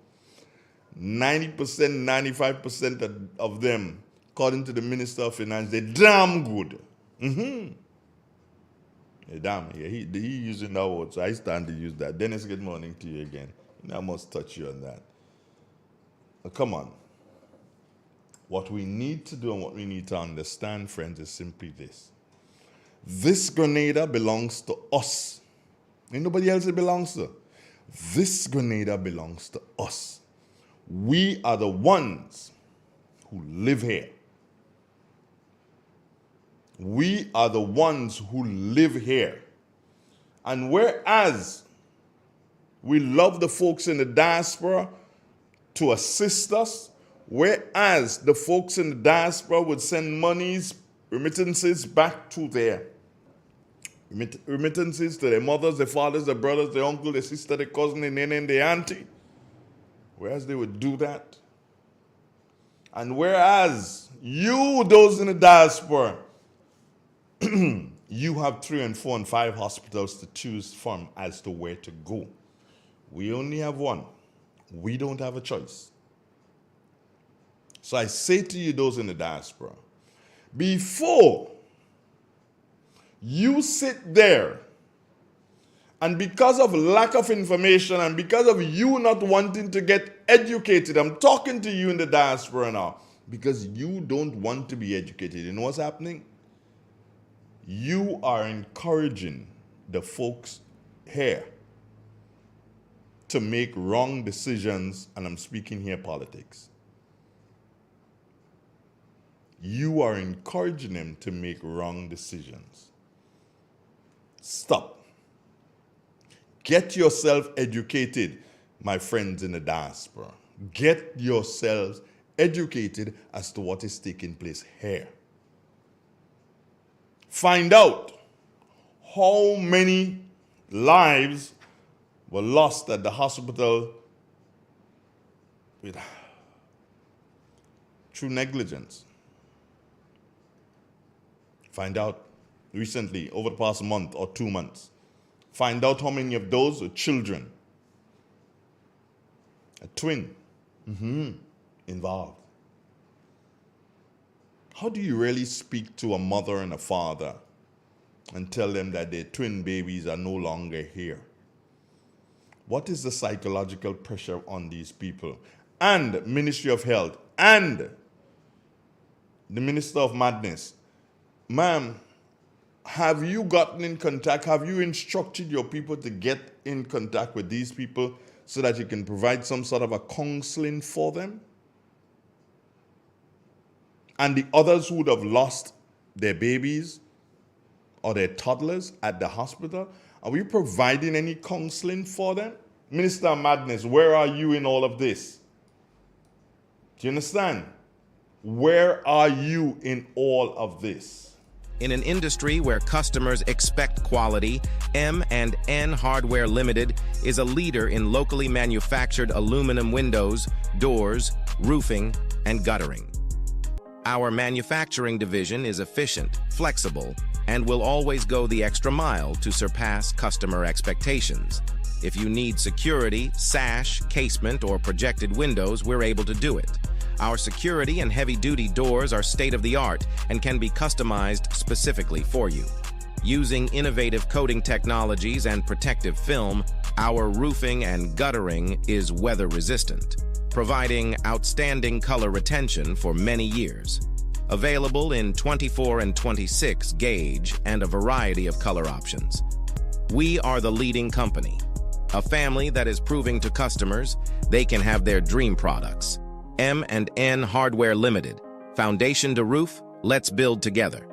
90%, 95% of them, according to the Minister of Finance, they're damn good. Damn, yeah, he using that word, so I stand to use that. Dennis, good morning to you again. I must touch you on that. Come on. What we need to do and what we need to understand, friends, is simply this. This Grenada belongs to us. Ain't nobody else it belongs to. This Grenada belongs to us. We are the ones who live here. We are the ones who live here. And whereas we love the folks in the diaspora to assist us, whereas the folks in the diaspora would send monies, remittances back to their remittances to their mothers, their fathers, their brothers, their uncle, their sister, their cousin, their nene, and their auntie. Whereas they would do that. And whereas you, those in the diaspora, you have 3 and 4 and 5 hospitals to choose from as to where to go. We only have one. We don't have a choice. So I say to you, those in the diaspora, before you sit there and because of lack of information and because of you not wanting to get educated, I'm talking to you in the diaspora now, because you don't want to be educated. You know what's happening? You are encouraging the folks here to make wrong decisions, and I'm speaking here politics. You are encouraging them to make wrong decisions. Stop. Get yourself educated, my friends in the diaspora. Get yourselves educated as to what is taking place here. Find out how many lives were lost at the hospital through negligence. Find out recently, over the past month or 2 months. Find out how many of those are children. A twin involved. How do you really speak to a mother and a father and tell them that their twin babies are no longer here? What is the psychological pressure on these people? And Ministry of Health and the Minister of Madness. Ma'am, have you gotten in contact? Have you instructed your people to get in contact with these people so that you can provide some sort of a counseling for them? And the others who would have lost their babies or their toddlers at the hospital, are we providing any counseling for them? Minister of Madness, where are you in all of this? Do you understand? Where are you in all of this? In an industry where customers expect quality, M&N Hardware Limited is a leader in locally manufactured aluminum windows, doors, roofing, and guttering. Our manufacturing division is efficient, flexible, and will always go the extra mile to surpass customer expectations. If you need security, sash, casement, or projected windows, we're able to do it. Our security and heavy-duty doors are state-of-the-art and can be customized specifically for you. Using innovative coating technologies and protective film, our roofing and guttering is weather-resistant, providing outstanding color retention for many years. Available in 24 and 26 gauge and a variety of color options. We are the leading company, a family that is proving to customers they can have their dream products. M&N Hardware Limited. Foundation to roof, let's build together.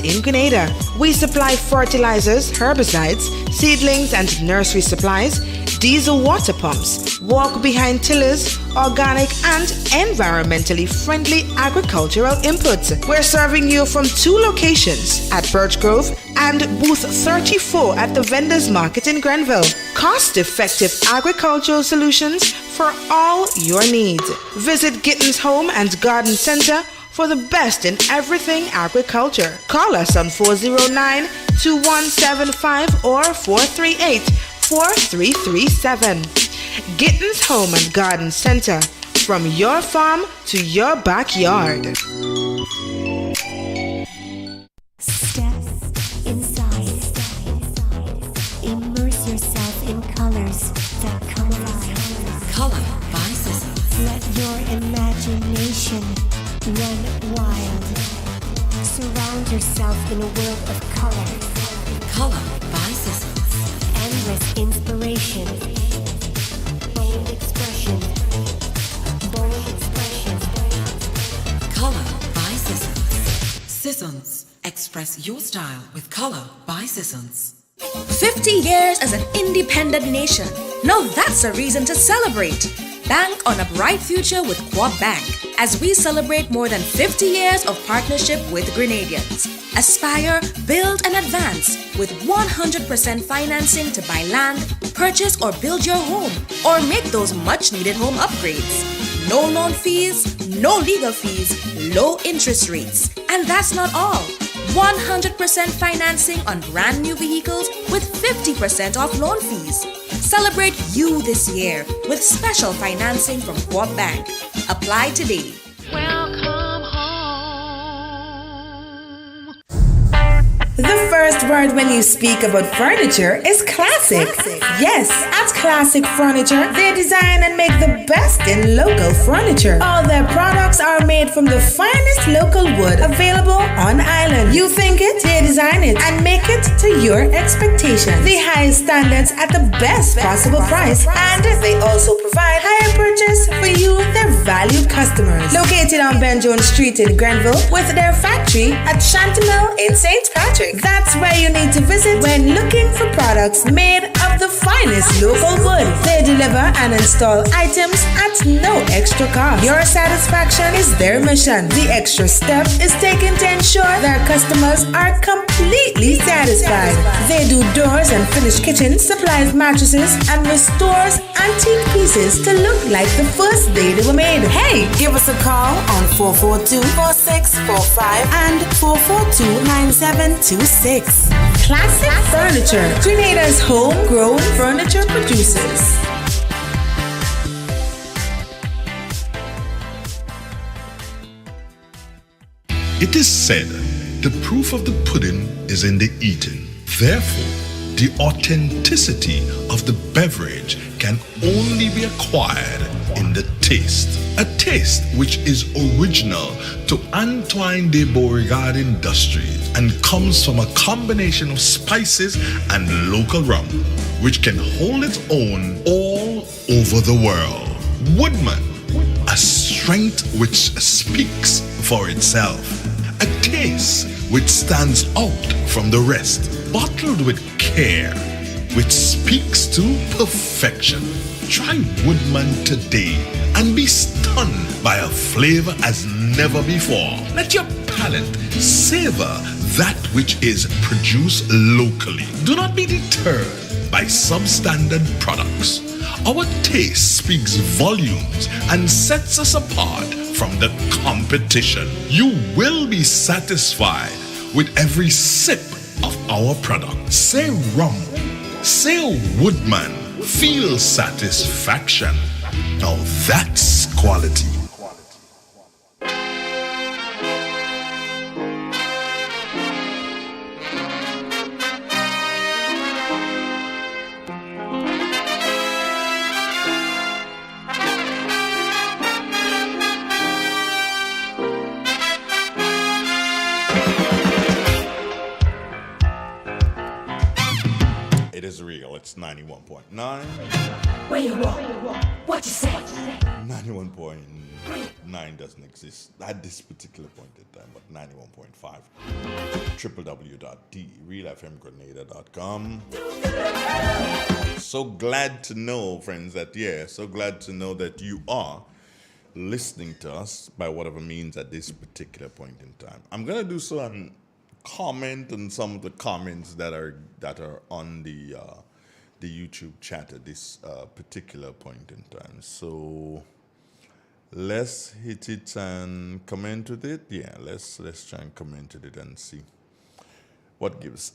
In Grenada, we supply fertilizers, herbicides, seedlings and nursery supplies, diesel water pumps, walk-behind tillers, organic and environmentally friendly agricultural inputs. We're serving you from 2 locations at Birch Grove and booth 34 at the Vendors Market in Grenville. Cost-effective agricultural solutions for all your needs. Visit Gittins Home and Garden Center for the best in everything agriculture. Call us on 409-2175 or 438-4337. Gittins Home and Garden Center, from your farm to your backyard. Step inside. Immerse yourself in colors that come alive. Color by Sizzles. Let your imagination run wild. Surround yourself in a world of color. Color by Sizzles. Endless inspiration. Bold expression. Bold expression. Color by Sizzles. Sizzles Express your style with color by Seasons. 50 years as an independent nation. Now that's a reason to celebrate. Bank on a bright future with Quad Bank as we celebrate more than 50 years of partnership with Grenadians. Aspire, build, and advance with 100% financing to buy land, purchase or build your home, or make those much-needed home upgrades. No loan fees, no legal fees, low interest rates. And that's not all. 100% financing on brand new vehicles with 50% off loan fees. Celebrate you this year with special financing from Quad Bank. Apply today. Welcome home. The first word when you speak about furniture is classic. Yes, at Classic Furniture, they design and make the best in local furniture. All their products are made from the finest local wood available on island. You think it, they design it and make it to your expectations. The highest standards at the best possible price, and they also provide higher purchase for you, their valued customers. Located on Ben Jones Street in Grenville, with their factory at Chantemelle in St. Patrick. That's where you need to visit when looking for products made of the finest local wood. They deliver and install items at no extra cost. Your satisfaction is their mission. The extra step is taken to ensure their customers are completely satisfied. They do doors and finished kitchens, supplies mattresses, and restores antique pieces to look like the first day they were made. Hey, give us a call on 442-4645 and 442-9726. Classic Furniture, Grenada's homegrown furniture producers. It is said, the proof of the pudding is in the eating. Therefore, the authenticity of the beverage can only be acquired in the taste. A taste which is original to Antoine de Beauregard Industries and comes from a combination of spices and local rum, which can hold its own all over the world. Woodman, a strength which speaks for itself. A taste which stands out from the rest, bottled with care, which speaks to perfection. Try Woodman today and be stunned by a flavor as never before. Let your palate savor that which is produced locally. Do not be deterred by substandard products. Our taste speaks volumes and sets us apart from the competition. You will be satisfied with every sip of our product. Say rum, say Woodman, feel satisfaction. Now that's quality. It is real. It's 91.9. Where you walk, what you say. 91.9 doesn't exist at this particular point in time, but 91.5. www.realfmgrenada.com. So glad to know, friends, that you are listening to us by whatever means at this particular point in time. I'm gonna do some comment on some of the comments that are on the YouTube chat at this particular point in time. So let's hit it and comment with it. Yeah, let's try and comment with it and see what gives.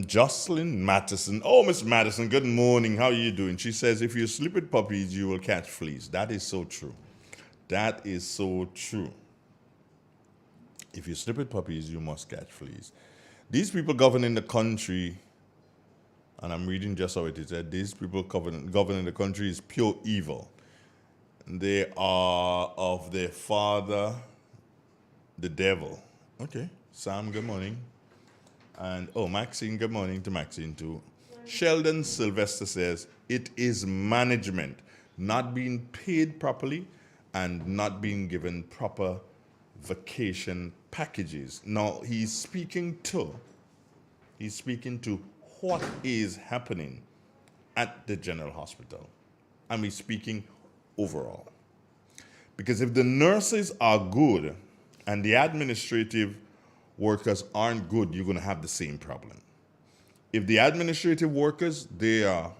Jocelyn Mattison. Oh, Miss Madison, good morning. How are you doing? She says, if you sleep with puppies, you will catch fleas. That is so true. That is so true. If you sleep with puppies, you must catch fleas. These people governing the country, and I'm reading just how it is, that these people governing the country is pure evil. They are of their father, the devil. Okay, Sam, good morning. And, Maxine, good morning to Maxine too. Sheldon Sylvester says, it is management, not being paid properly and not being given proper vacation packages. Now he's speaking to what is happening at the general hospital. And we're speaking overall. Because if the nurses are good and the administrative workers aren't good, you're going to have the same problem. If the administrative workers, they are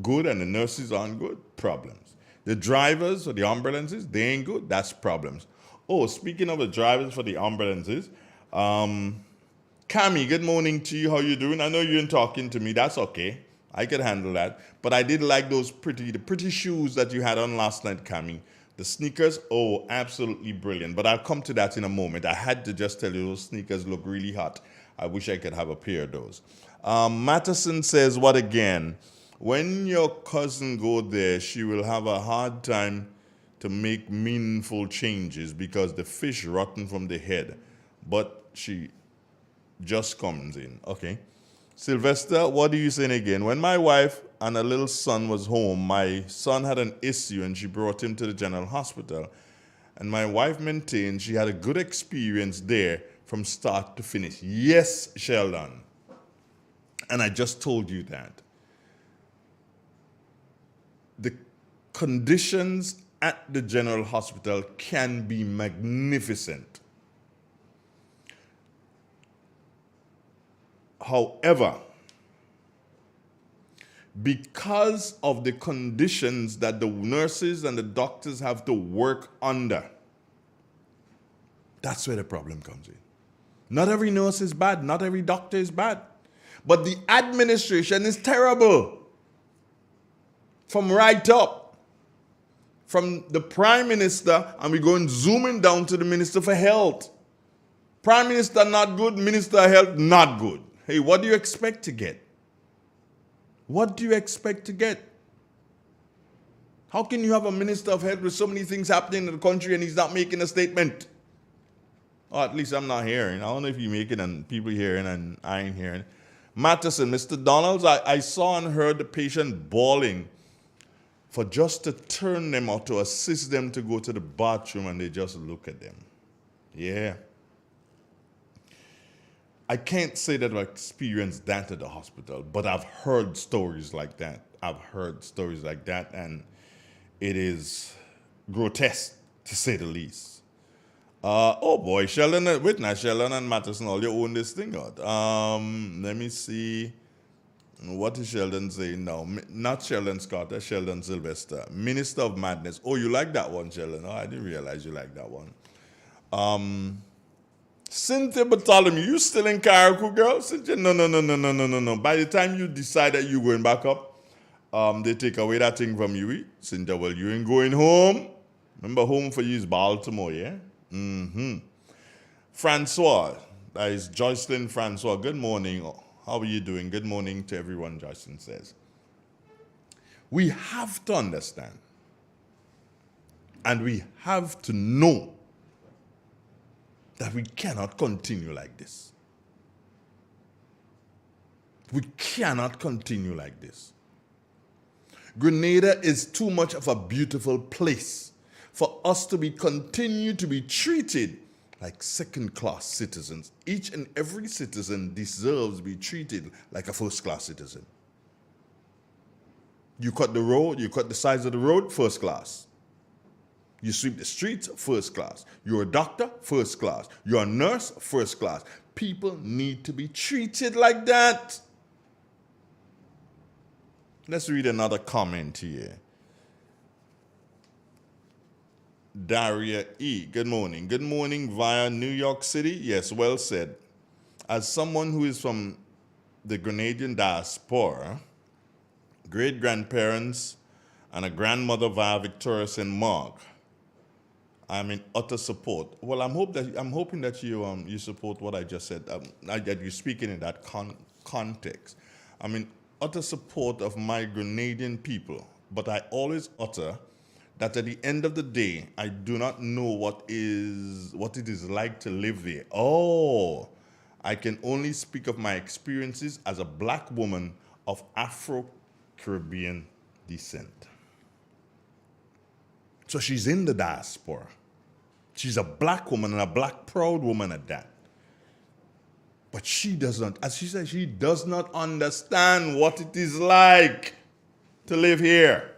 good and the nurses aren't good, problems. The drivers or the ambulances, they ain't good, that's problems. Oh, speaking of the drivers for the ambulances, Cami, good morning to you. How you doing? I know you ain't talking to me. That's okay. I could handle that. But I did like the pretty shoes that you had on last night, Cami. The sneakers, oh, absolutely brilliant. But I'll come to that in a moment. I had to just tell you those sneakers look really hot. I wish I could have a pair of those. Matterson says, what again? When your cousin go there, she will have a hard time to make meaningful changes because the fish rotten from the head. But she just comes in. Okay. Sylvester, what are you saying again? When my wife and her little son was home, my son had an issue and she brought him to the general hospital. And my wife maintained she had a good experience there from start to finish. Yes, Sheldon. And I just told you that. The conditions at the general hospital can be magnificent. However, because of the conditions that the nurses and the doctors have to work under, that's where the problem comes in. Not every nurse is bad, not every doctor is bad, but the administration is terrible. From right up, from the Prime Minister, and we're going zooming down to the Minister for Health. Prime Minister not good, Minister of Health not good. Hey, what do you expect to get? What do you expect to get? How can you have a Minister of Health with so many things happening in the country and he's not making a statement? Or at least I'm not hearing. I don't know if you're making and people hearing and I ain't hearing. Matterson, Mr. Donalds, I saw and heard the patient bawling for just to turn them or to assist them to go to the bathroom and they just look at them. Yeah. I can't say that I've experienced that at the hospital, but I've heard stories like that. And it is grotesque, to say the least. Oh boy, Sheldon and Matterson, all you own this thing out. Let me see. What is Sheldon saying now? Not Sheldon Scott, that's Sheldon Sylvester. Minister of Madness. Oh, you like that one, Sheldon? Oh, I didn't realize you like that one. Cynthia Bartholomew, you still in Carriacou, girl? Cynthia, no. By the time you decide that you're going back up, they take away that thing from you. Cynthia, well, you ain't going home. Remember, home for you is Baltimore, yeah? Francois, that is Joycelyn Francois. Good morning. How are you doing? Good morning to everyone, Joycelyn says. We have to understand, and we have to know that we cannot continue like this. We cannot continue like this. Grenada is too much of a beautiful place for us to continue to be treated like second-class citizens. Each and every citizen deserves to be treated like a first-class citizen. You cut the road, you cut the sides of the road, first class. You sweep the streets, first class. You're a doctor, first class. You're a nurse, first class. People need to be treated like that. Let's read another comment here. Daria E. Good morning. Good morning via New York City. Yes, well said. As someone who is from the Grenadian diaspora, great-grandparents, and a grandmother via Victoria St. Mark, I'm in utter support. Well, I'm hoping that you support what I just said. That you're speaking in that context. I'm in utter support of my Grenadian people, but I always utter that at the end of the day, I do not know what it is like to live there. Oh, I can only speak of my experiences as a black woman of Afro-Caribbean descent. So she's in the diaspora. She's a black woman and a black proud woman at that. But she does not, as she said, she does not understand what it is like to live here.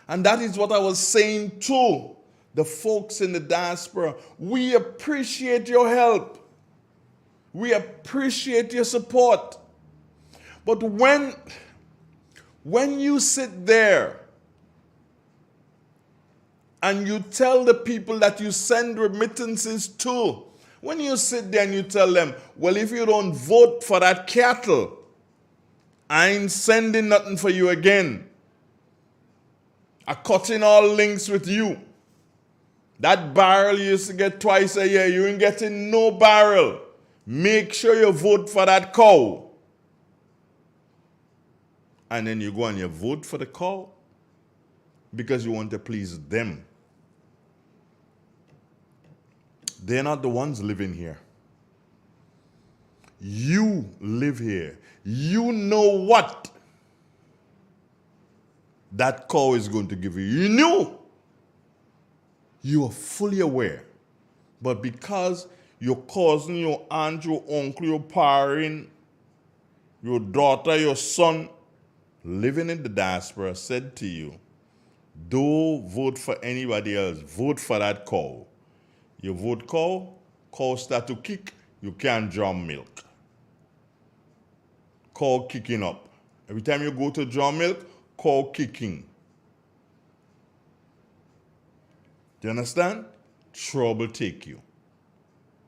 And that is what I was saying to the folks in the diaspora. We appreciate your help. We appreciate your support. But when you sit there and you tell the people that you send remittances to, when you sit there and you tell them, well, if you don't vote for that cattle, I ain't sending nothing for you again. I'm cutting all links with you. That barrel you used to get twice a year, you ain't getting no barrel. Make sure you vote for that cow. And then you go and you vote for the cow because you want to please them. They're not the ones living here. You live here. You know what that cow is going to give you. You knew. You are fully aware. But because your cousin, your aunt, your uncle, your parent, your daughter, your son, living in the diaspora said to you, don't vote for anybody else. Vote for that cow. You vote cow start to kick, you can't drum milk. Cow kicking up. Every time you go to drum milk, cow kicking. Do you understand? Trouble take you.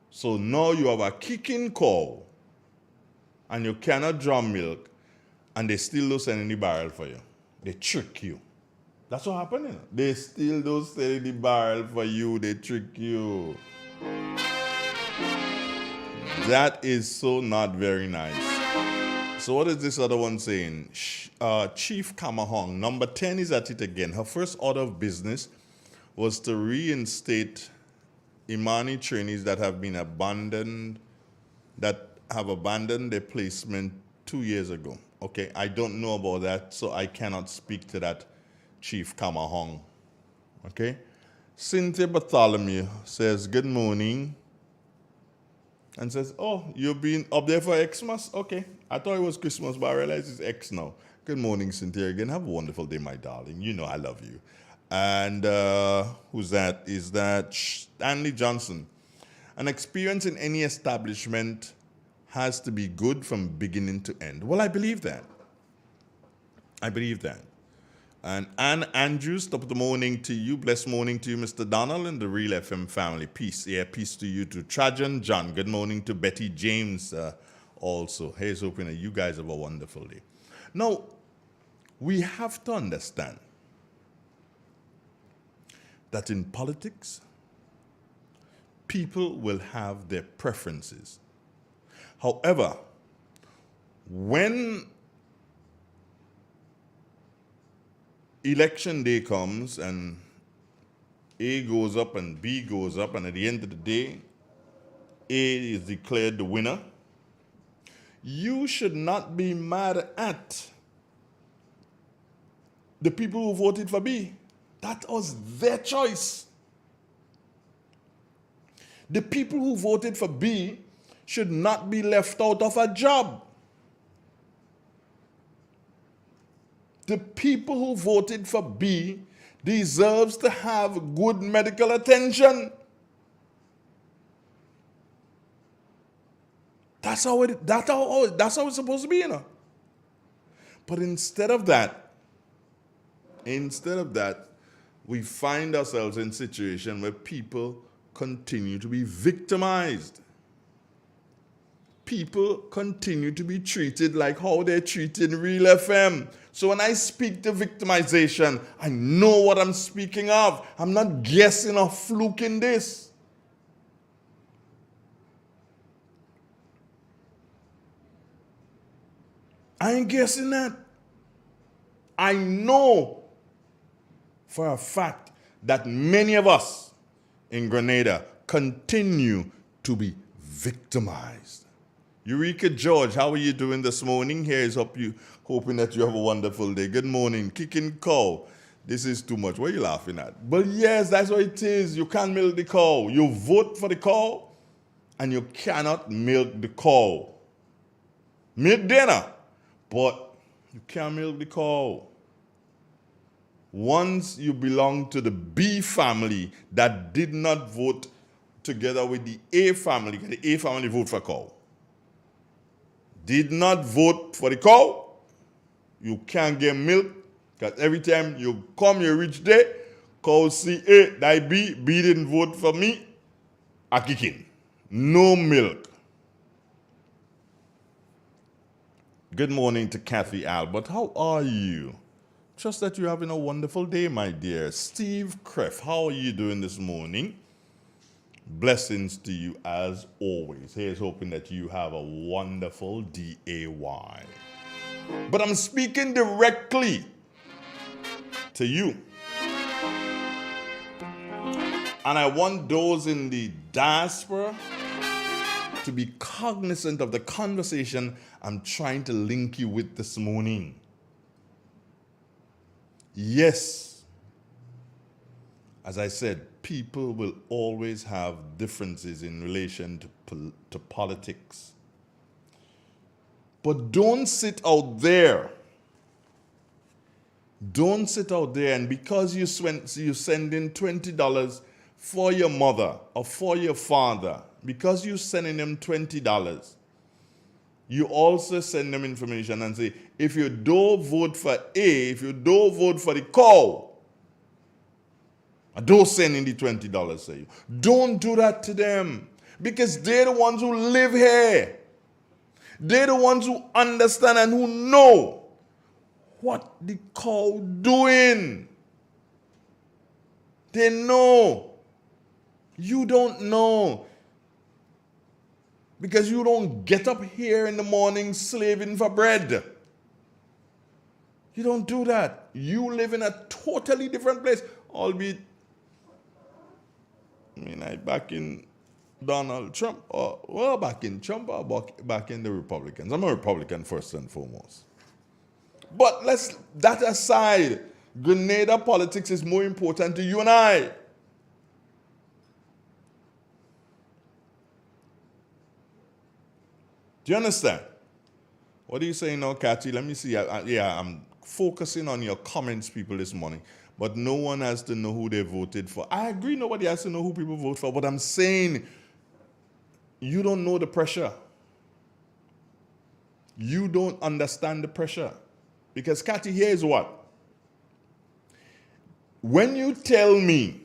So now you have a kicking cow and you cannot drum milk and they still don't send any barrel for you. They trick you. That's what happened. You know? They still don't sell any barrel for you. They trick you. That is so not very nice. So what is this other one saying? Chief Kamahong, number 10 is at it again. Her first order of business was to reinstate Imani trainees that have been abandoned, that have abandoned their placement 2 years ago. Okay, I don't know about that, so I cannot speak to that, Chief Kamahong. Okay? Cynthia Bartholomew says, good morning. And says, oh, you've been up there for Xmas? Okay. I thought it was Christmas, but I realize it's X now. Good morning, Cynthia. Again, have a wonderful day, my darling. You know I love you. And who's that? Is that Stanley Johnson? An experience in any establishment has to be good from beginning to end. Well, I believe that. I believe that. And Ann Andrews, top of the morning to you. Blessed morning to you, Mr. Donald and the Real FM family. Peace. Yeah, peace to you too. Trajan John, good morning to Betty James also. Here's hoping that you guys have a wonderful day. Now, we have to understand that in politics, people will have their preferences. However, when election day comes and A goes up and B goes up, and at the end of the day, A is declared the winner, you should not be mad at the people who voted for B. That was their choice. The people who voted for B should not be left out of a job. The people who voted for B deserves to have good medical attention. That's how it's supposed to be, you know. But instead of that, we find ourselves in a situation where people continue to be victimized. People continue to be treated like how they're treated in Real FM. So when I speak to victimization, I know what I'm speaking of. I'm not guessing or fluking this. I ain't guessing that. I know for a fact that many of us in Grenada continue to be victimized. Eureka George, how are you doing this morning? Here's hoping that you have a wonderful day. Good morning. Kicking Cow This is too much. What are you laughing at? But yes, that's what it is. You can't milk the cow. You vote for the cow, and you cannot milk the cow. Milk dinner, but you can't milk the cow. Once you belong to the B family that did not vote together with the A family, the A family vote for cow. Did not vote for the cow, you can't get milk. Because every time you come, you reach there, cow see A, that B didn't vote for me, I kick in. No milk. Good morning to Kathy Albert. How are you? Trust that you're having a wonderful day, my dear. Steve Kreff, how are you doing this morning? Blessings to you as always. Here's hoping that you have a wonderful day. But I'm speaking directly to you. And I want those in the diaspora to be cognizant of the conversation I'm trying to link you with this morning. Yes, as I said, people will always have differences in relation to politics. But don't sit out there. Don't sit out there and because you send in $20 for your mother or for your father, because you're sending them $20, you also send them information and say, if you don't vote for A, if you don't vote for the cow, I don't send in the $20 to you. Don't do that to them because they're the ones who live here. They're the ones who understand and who know what the cow doing. They know. You don't know. Because you don't get up here in the morning slaving for bread. You don't do that. You live in a totally different place. Albeit, back in Donald Trump, back in Trump or back in the Republicans. I'm a Republican first and foremost. But let's that aside, Grenada politics is more important to you and I. Do you understand? What are you saying now, Kathy? Let me see. I'm focusing on your comments, people, this morning. But no one has to know who they voted for. I agree, nobody has to know who people vote for. But I'm saying you don't know the pressure. You don't understand the pressure. Because, Kathy, here's what. When you tell me,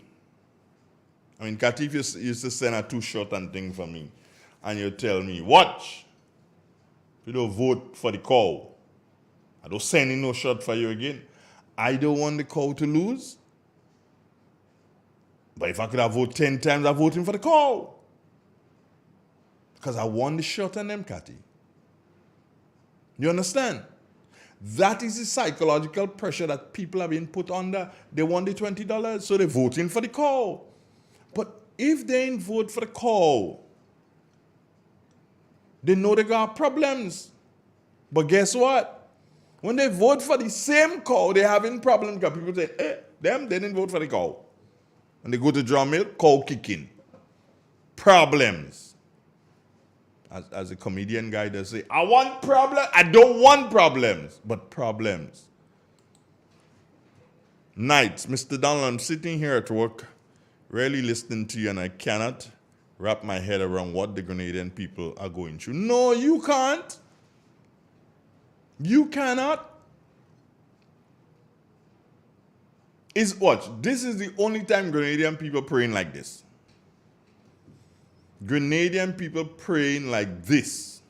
Kathy used to send a 2-shot and thing for me, and you tell me, watch, if you don't vote for the cow, I don't send in no shot for you again. I don't want the cow to lose. But if I could have voted 10 times, I'm voting for the cow. Because I won the shot on them, Kathy. You understand? That is the psychological pressure that people have been put under. They want the $20, so they're voting for the cow. But if they ain't vote for the cow, they know they got problems. But guess what? When they vote for the same cow, they're having problems because people say, they didn't vote for the cow. When they go to draw milk, cow kicking. Problems. As a comedian guy does say, I want problems. I don't want problems, but problems. Nights, Mr. Donald, I'm sitting here at work, really listening to you, and I cannot wrap my head around what the Grenadian people are going through. No, you can't. You cannot. Watch, this is the only time Grenadian people praying like this. Grenadian people praying like this.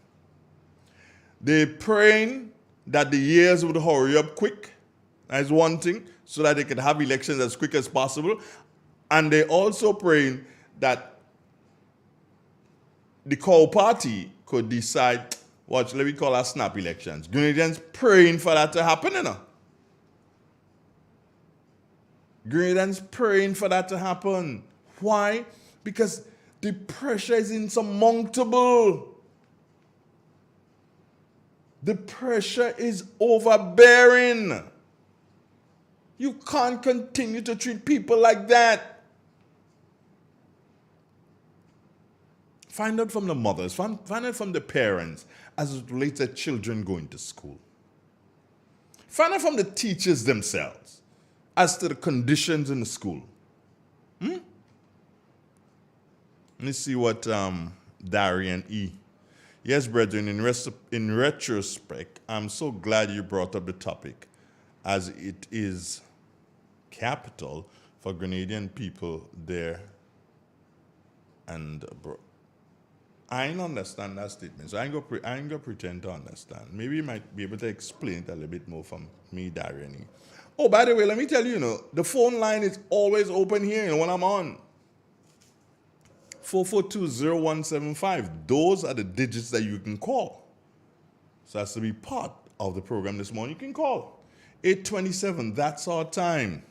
They're praying that the years would hurry up quick, as one thing, so that they could have elections as quick as possible. And they're also praying that the coal party could decide, watch, let me call our snap elections. Grenadians praying for that to happen, you know. Grenadians praying for that to happen. Why? Because the pressure is insurmountable. The pressure is overbearing. You can't continue to treat people like that. Find out from the mothers, find out from the parents as it relates to children going to school. Find out from the teachers themselves as to the conditions in the school. Let me see what Darian E. Yes, brethren, in retrospect, I'm so glad you brought up the topic, as it is capital for Grenadian people there and abroad. I don't understand that statement, so I ain't gonna pretend to understand. Maybe you might be able to explain it a little bit more from me, Darian. Oh, by the way, let me tell you, the phone line is always open here, when I'm on. 442-0175. Those are the digits that you can call. So that's to be part of the program this morning. You can call. 827, that's our time.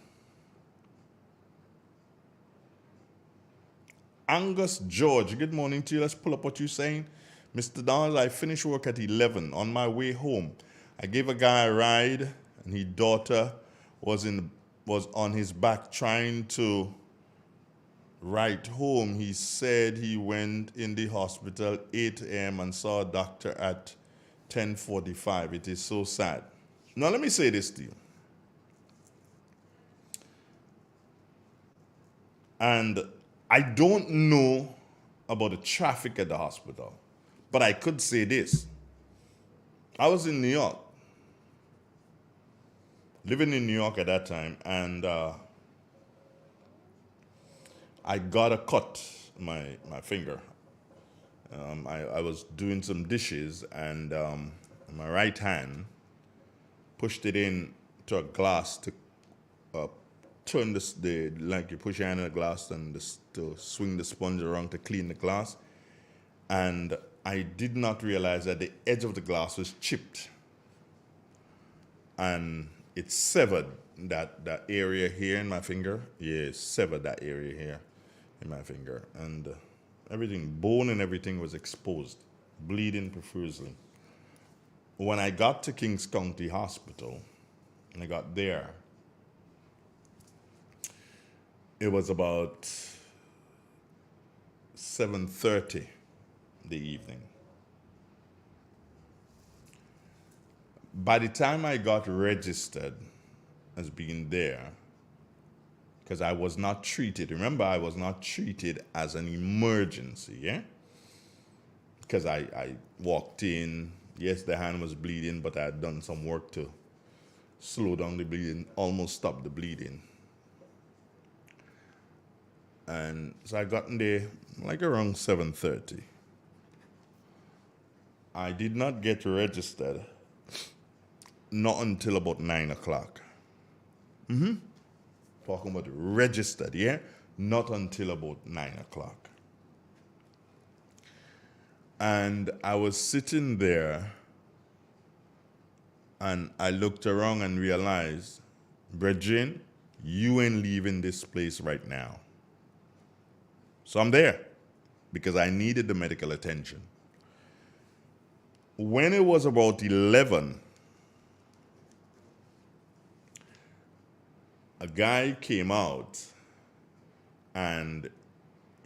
Angus George, good morning to you. Let's pull up what you're saying. Mr. Donald, I finished work at 11. On my way home, I gave a guy a ride, and his daughter was on his back trying to write home. He said he went in the hospital 8 a.m. and saw a doctor at 10:45. It is so sad. Now, let me say this to you. And I don't know about the traffic at the hospital, but I could say this. I was in New York, living in New York at that time, and I got a cut in my finger. I was doing some dishes, and my right hand pushed it in to a glass to turn like you push your hand in a glass and to swing the sponge around to clean the glass. And I did not realize that the edge of the glass was chipped. And it severed that area here in my finger. Yeah, it severed that area here in my finger. And everything, bone and everything was exposed, bleeding profusely. When I got to Kings County Hospital, and I got there, it was about 7:30 the evening. By the time I got registered as being there, because I was not treated, remember, I was not treated as an emergency, yeah? Because I walked in, yes, the hand was bleeding, but I had done some work to slow down the bleeding, almost stop the bleeding. And so I got in there like around 7:30. I did not get registered not until about 9 o'clock. Talking about registered, yeah? Not until about 9 o'clock. And I was sitting there, and I looked around and realized, brethren, you ain't leaving this place right now. So I'm there because I needed the medical attention. When it was about 11, a guy came out and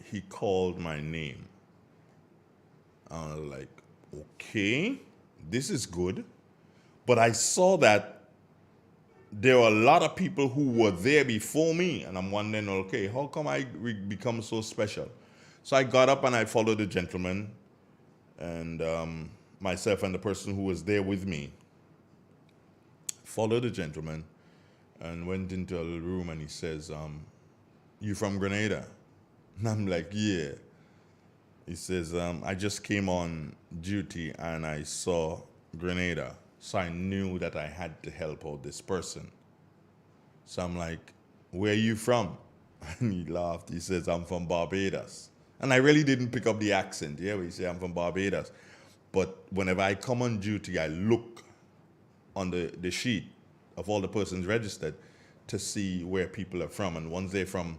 he called my name. I was like, okay, this is good. But I saw that there were a lot of people who were there before me, and I'm wondering, okay, how come I become so special? So I got up and I followed the gentleman, and myself and the person who was there with me followed the gentleman and went into a little room, and he says, you from Grenada? And I'm like, yeah. He says, I just came on duty and I saw Grenada. So I knew that I had to help out this person. So I'm like, where are you from? And he laughed. He says, I'm from Barbados. And I really didn't pick up the accent. Yeah, we say I'm from Barbados. But whenever I come on duty, I look on the sheet of all the persons registered to see where people are from. And once they're from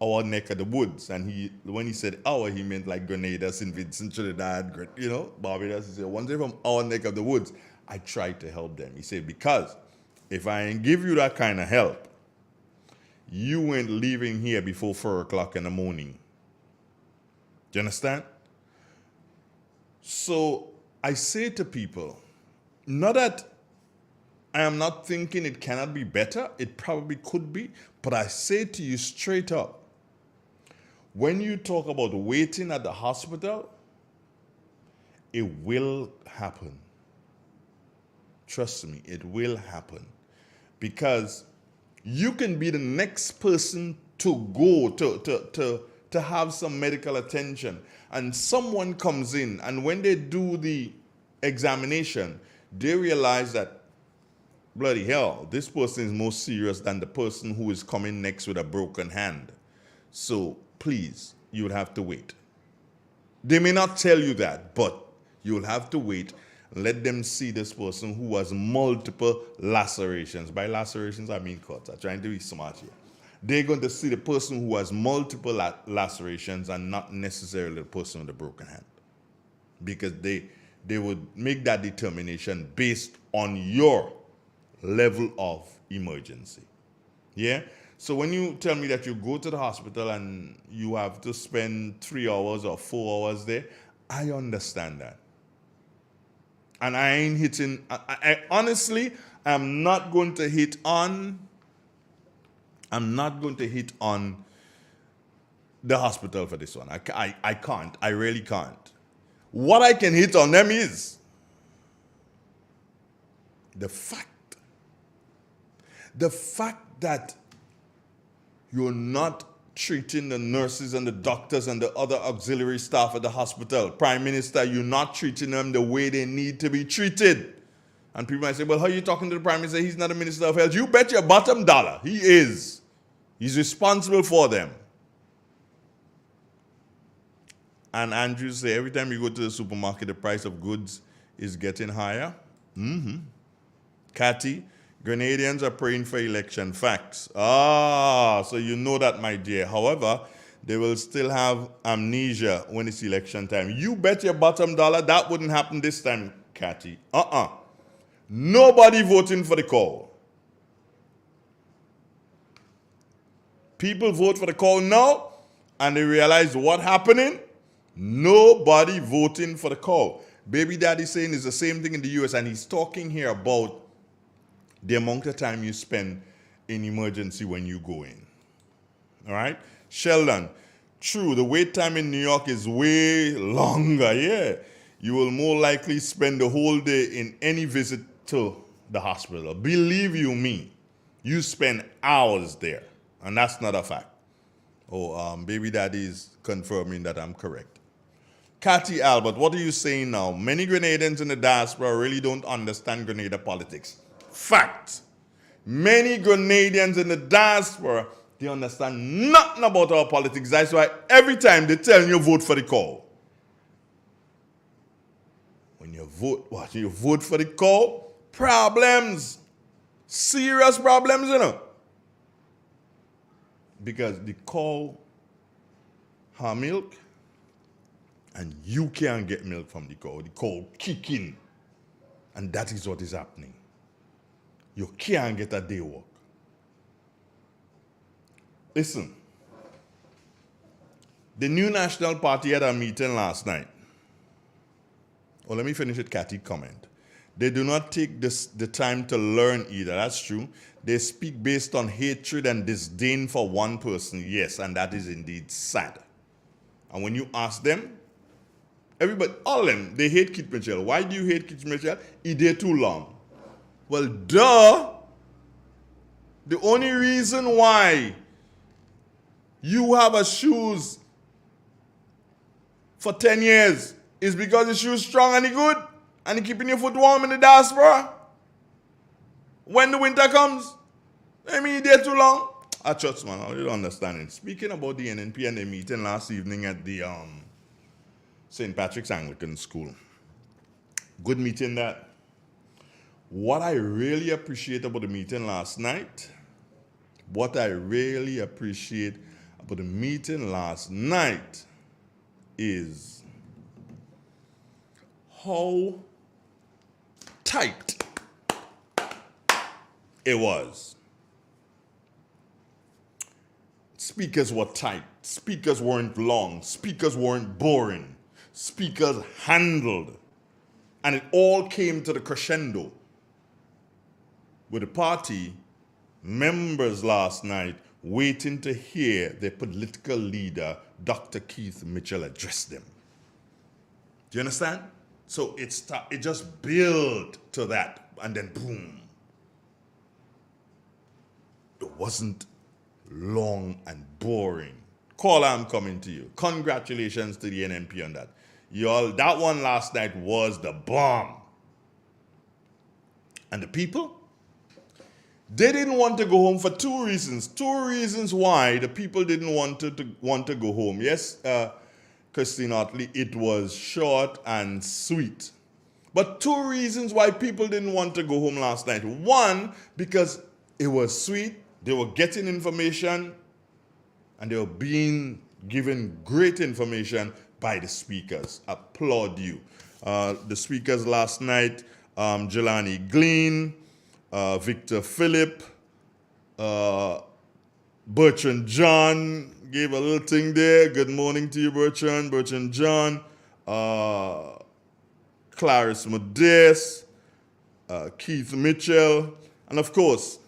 our neck of the woods, and when he said our, he meant like Grenada, St. Vincent, Trinidad, Barbados. He said, once they're from our neck of the woods, I tried to help them. He said, because if I ain't give you that kind of help, you ain't leaving here before 4 o'clock in the morning. Do you understand? So I say to people, not that I am not thinking it cannot be better, it probably could be, but I say to you straight up, when you talk about waiting at the hospital, it will happen. Trust me, it will happen. Because you can be the next person to go to have some medical attention, and someone comes in, and when they do the examination, they realize that, bloody hell, this person is more serious than the person who is coming next with a broken hand. So please, you would have to wait. They may not tell you that, but you'll have to wait. Let them see this person who has multiple lacerations. By lacerations, I mean cuts. I'm trying to be smart here. They're going to see the person who has multiple lacerations and not necessarily the person with a broken hand. Because they would make that determination based on your level of emergency. Yeah? So when you tell me that you go to the hospital and you have to spend 3 hours or 4 hours there, I understand that. And I ain't hitting, I honestly, I'm not going to hit on the hospital for this one. I can't. I really can't. What I can hit on them is the fact that you're not treating the nurses and the doctors and the other auxiliary staff at the hospital. Prime Minister, you're not treating them the way they need to be treated. And people might say, well, how are you talking to the Prime Minister? He's not a Minister of Health. You bet your bottom dollar. He is. He's responsible for them. And Andrew say, every time you go to the supermarket, the price of goods is getting higher. Cathy, Grenadians are praying for election. Facts. So you know that, my dear. However, they will still have amnesia when it's election time. You bet your bottom dollar that wouldn't happen this time, Cathy. Nobody voting for the call. People vote for the call now, and they realize what's happening. Nobody voting for the call. Baby Daddy saying it's the same thing in the US, and he's talking here about the amount of time you spend in emergency when you go in. All right? Sheldon, true, the wait time in New York is way longer, yeah. You will more likely spend the whole day in any visit to the hospital. Believe you me, you spend hours there, and that's not a fact. Baby Daddy is confirming that I'm correct. Cathy Albert, what are you saying now? Many Grenadians in the diaspora really don't understand Grenada politics. Fact. Many Grenadians in the diaspora, they understand nothing about our politics. That's why every time they tell you vote for the call. When you vote for the call, problems. Serious problems, you know. Because the cow have milk, and you can't get milk from the cow kicking. And that is what is happening. You can't get a day work. Listen, the New National Party had a meeting last night. Let me finish with Cathy's comment. They do not take the time to learn either. That's true. They speak based on hatred and disdain for one person. Yes, and that is indeed sad. And when you ask them, everybody, all of them, they hate Kit Mitchell. Why do you hate Kit Mitchell? He did too long. Well, duh. The only reason why you have a shoes for 10 years is because the shoes strong and he good and he keeping your foot warm in the diaspora. When the winter comes, I mean, he did too long. I trust, man, I don't understand it. Speaking about the NNP and the meeting last evening at the St. Patrick's Anglican School. Good meeting that. What I really appreciate about the meeting last night, is how tight it was. Speakers were tight. Speakers weren't long. Speakers weren't boring. Speakers handled. And it all came to the crescendo with the party members last night waiting to hear their political leader, Dr. Keith Mitchell, address them. Do you understand? So it just built to that, and then boom. It wasn't long and boring. Caller, I'm coming to you. Congratulations to the NNP on that. Y'all, that one last night was the bomb. And the people? They didn't want to go home for two reasons. Two reasons why the people didn't want to go home. Yes, Christine Otley, it was short and sweet. But two reasons why people didn't want to go home last night. One, because it was sweet, they were getting information, and they were being given great information by the speakers. Applaud you. The speakers last night, Jelani Glean, Victor Phillip, Bertrand John gave a little thing there. Good morning to you, Bertrand. Bertrand John, Clarice Modest, Keith Mitchell, and of course,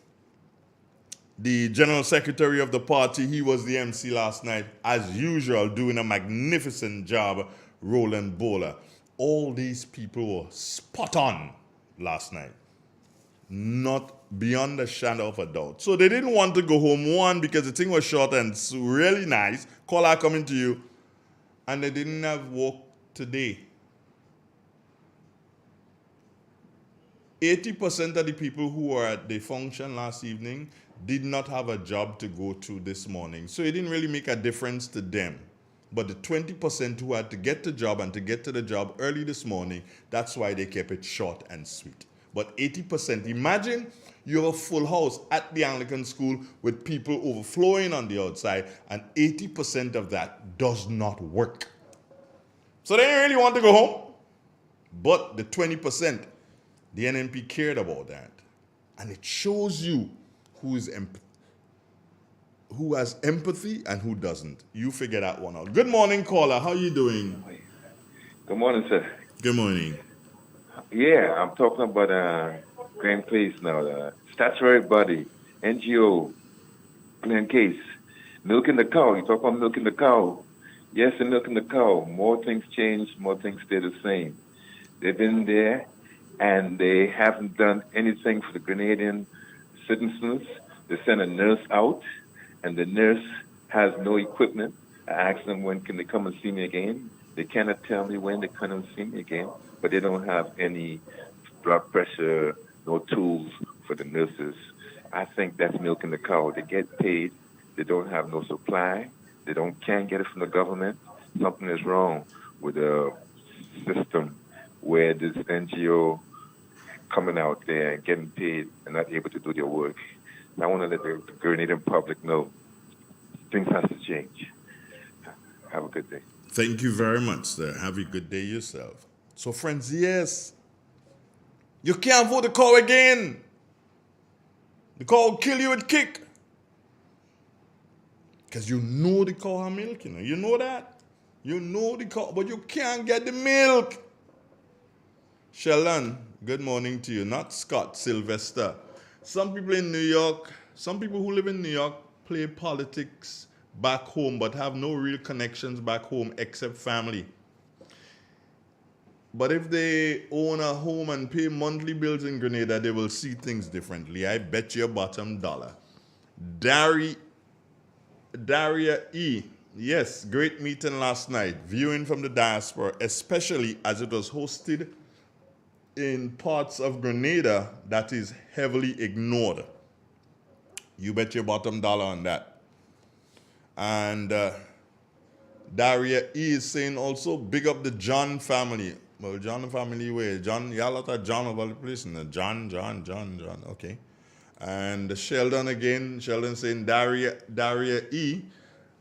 the General Secretary of the party. He was the MC last night, as usual, doing a magnificent job, Roland Bowler. All these people were spot on last night. Not beyond a shadow of a doubt. So they didn't want to go home, one, because the thing was short and really nice. Caller coming to you. And they didn't have work today. 80% of the people who were at the function last evening did not have a job to go to this morning. So it didn't really make a difference to them. But the 20% who had to get the job and to get to the job early this morning, that's why they kept it short and sweet. But 80%, imagine you have a full house at the Anglican school with people overflowing on the outside, and 80% of that does not work. So they didn't really want to go home. But the 20%, the NNP cared about that. And it shows you who has empathy and who doesn't. You figure that one out. Good morning, caller. How are you doing? Good morning, sir. Good morning. Yeah, I'm talking about Grand Place now. The statutory body, NGO, plain case. Milking the cow. You talk about milking the cow. Yes, they're milking the cow. More things change, more things stay the same. They've been there, and they haven't done anything for the Grenadian citizens. They send a nurse out, and the nurse has no equipment. I asked them, when can they come and see me again? They cannot tell me when they come and see me again, but they don't have any blood pressure, no tools for the nurses. I think that's milking the cow. They get paid. They don't have no supply. They can't get it from the government. Something is wrong with the system where this NGO coming out there and getting paid and not able to do their work. I want to let the Grenadian public know things have to change. Have a good day. Thank you very much, sir. Have a good day yourself. So, friends, yes, you can't vote the cow again. The cow will kill you with kick. Because you know the cow have milk, You know that. You know the cow, but you can't get the milk. Sheldon, good morning to you. Not Scott, Sylvester. Some people in New York, some people who live in New York play politics back home but have no real connections back home except family. But if they own a home and pay monthly bills in Grenada, they will see things differently. I bet you a bottom dollar. Daria E. Yes, great meeting last night. Viewing from the diaspora, especially as it was hosted in parts of Grenada that is heavily ignored. You bet your bottom dollar on that. And Daria E is saying also, big up the John family. Well, John family where? John, y'all lot of John over the place. John. Okay. And Sheldon again. Sheldon saying, Daria E,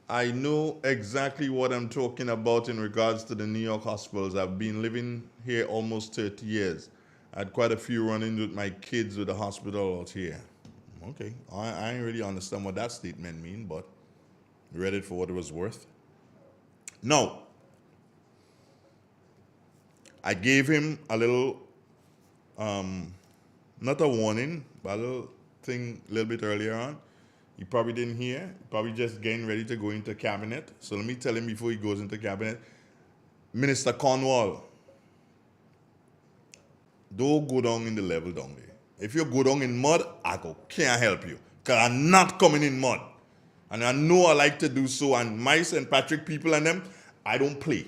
I know exactly what I'm talking about in regards to the New York hospitals. I've been living here almost 30 years. I had quite a few run-ins with my kids with the hospital out here. Okay. I ain't really understand what that statement means, but read it for what it was worth. Now, I gave him a little, not a warning, but a little thing a little bit earlier on. He probably didn't hear. Probably just getting ready to go into cabinet. So let me tell him before he goes into cabinet. Minister Cornwall, don't go down in the level down there. If you go down in mud, can't help you. Because I'm not coming in mud. And I know I like to do so. And my St. Patrick people and them, I don't play.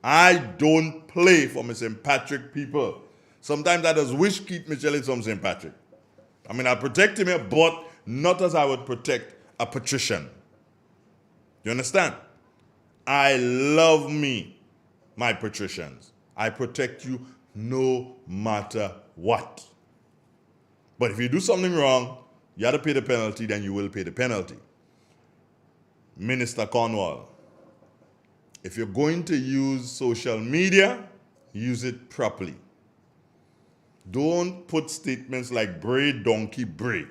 I don't play for my St. Patrick people. Sometimes I just wish Keith Mitchell is from St. Patrick. I mean, I protect him here, but not as I would protect a patrician. You understand? I love my patricians. I protect you no matter what. But if you do something wrong, you have to pay the penalty, then you will pay the penalty. Minister Cornwall, if you're going to use social media, use it properly. Don't put statements like bray, donkey, bray.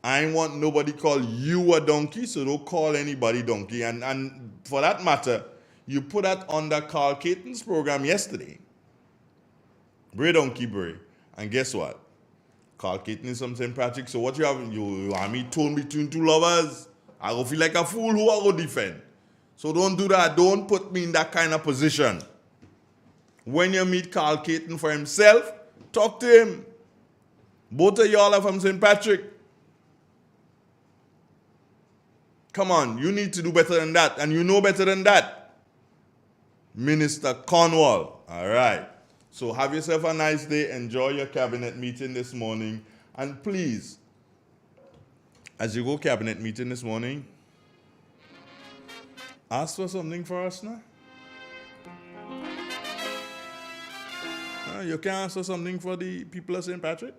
I ain't want nobody call you a donkey, so don't call anybody donkey. And for that matter, you put that under Carl Caton's program yesterday. Bray, donkey, bray. And guess what? Carl Caton is from St. Patrick, so what you have, you want me torn between two lovers? I go feel like a fool who I go defend. So don't do that. Don't put me in that kind of position. When you meet Carl Caton for himself, talk to him. Both of y'all are from St. Patrick. Come on, you need to do better than that, and you know better than that. Minister Cornwall. All right. So have yourself a nice day. Enjoy your cabinet meeting this morning. And please, as you go cabinet meeting this morning, ask for something for us now. You can ask for something for the people of St. Patrick.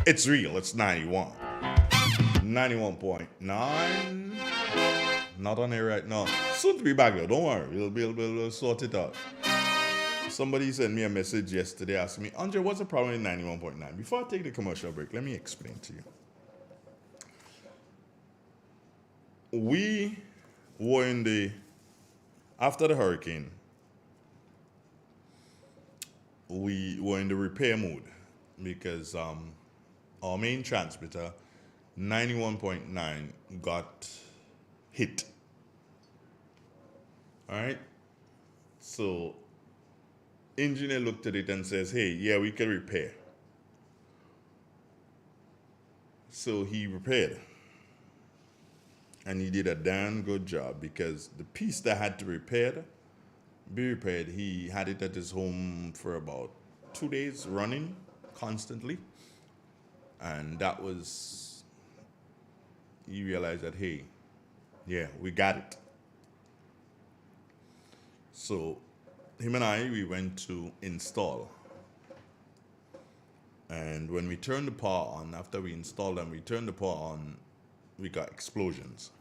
It's real. It's 91. 91.9. Not on air right now. Soon to be back though. Don't worry. We'll sort it out. Somebody sent me a message yesterday asking me, Andre, what's the problem in 91.9? Before I take the commercial break, let me explain to you. We were after the hurricane, we were in the repair mode because our main transmitter, 91.9, got hit. All right? So, engineer looked at it and says, hey, yeah, we can repair. So he repaired. And he did a damn good job because the piece that had to be repaired, he had it at his home for about 2 days running constantly. And that was, he realized that, hey, yeah, we got it. So him and I, we went to install. And when we turned the power on, after we installed them, we turned the power on, we got explosions.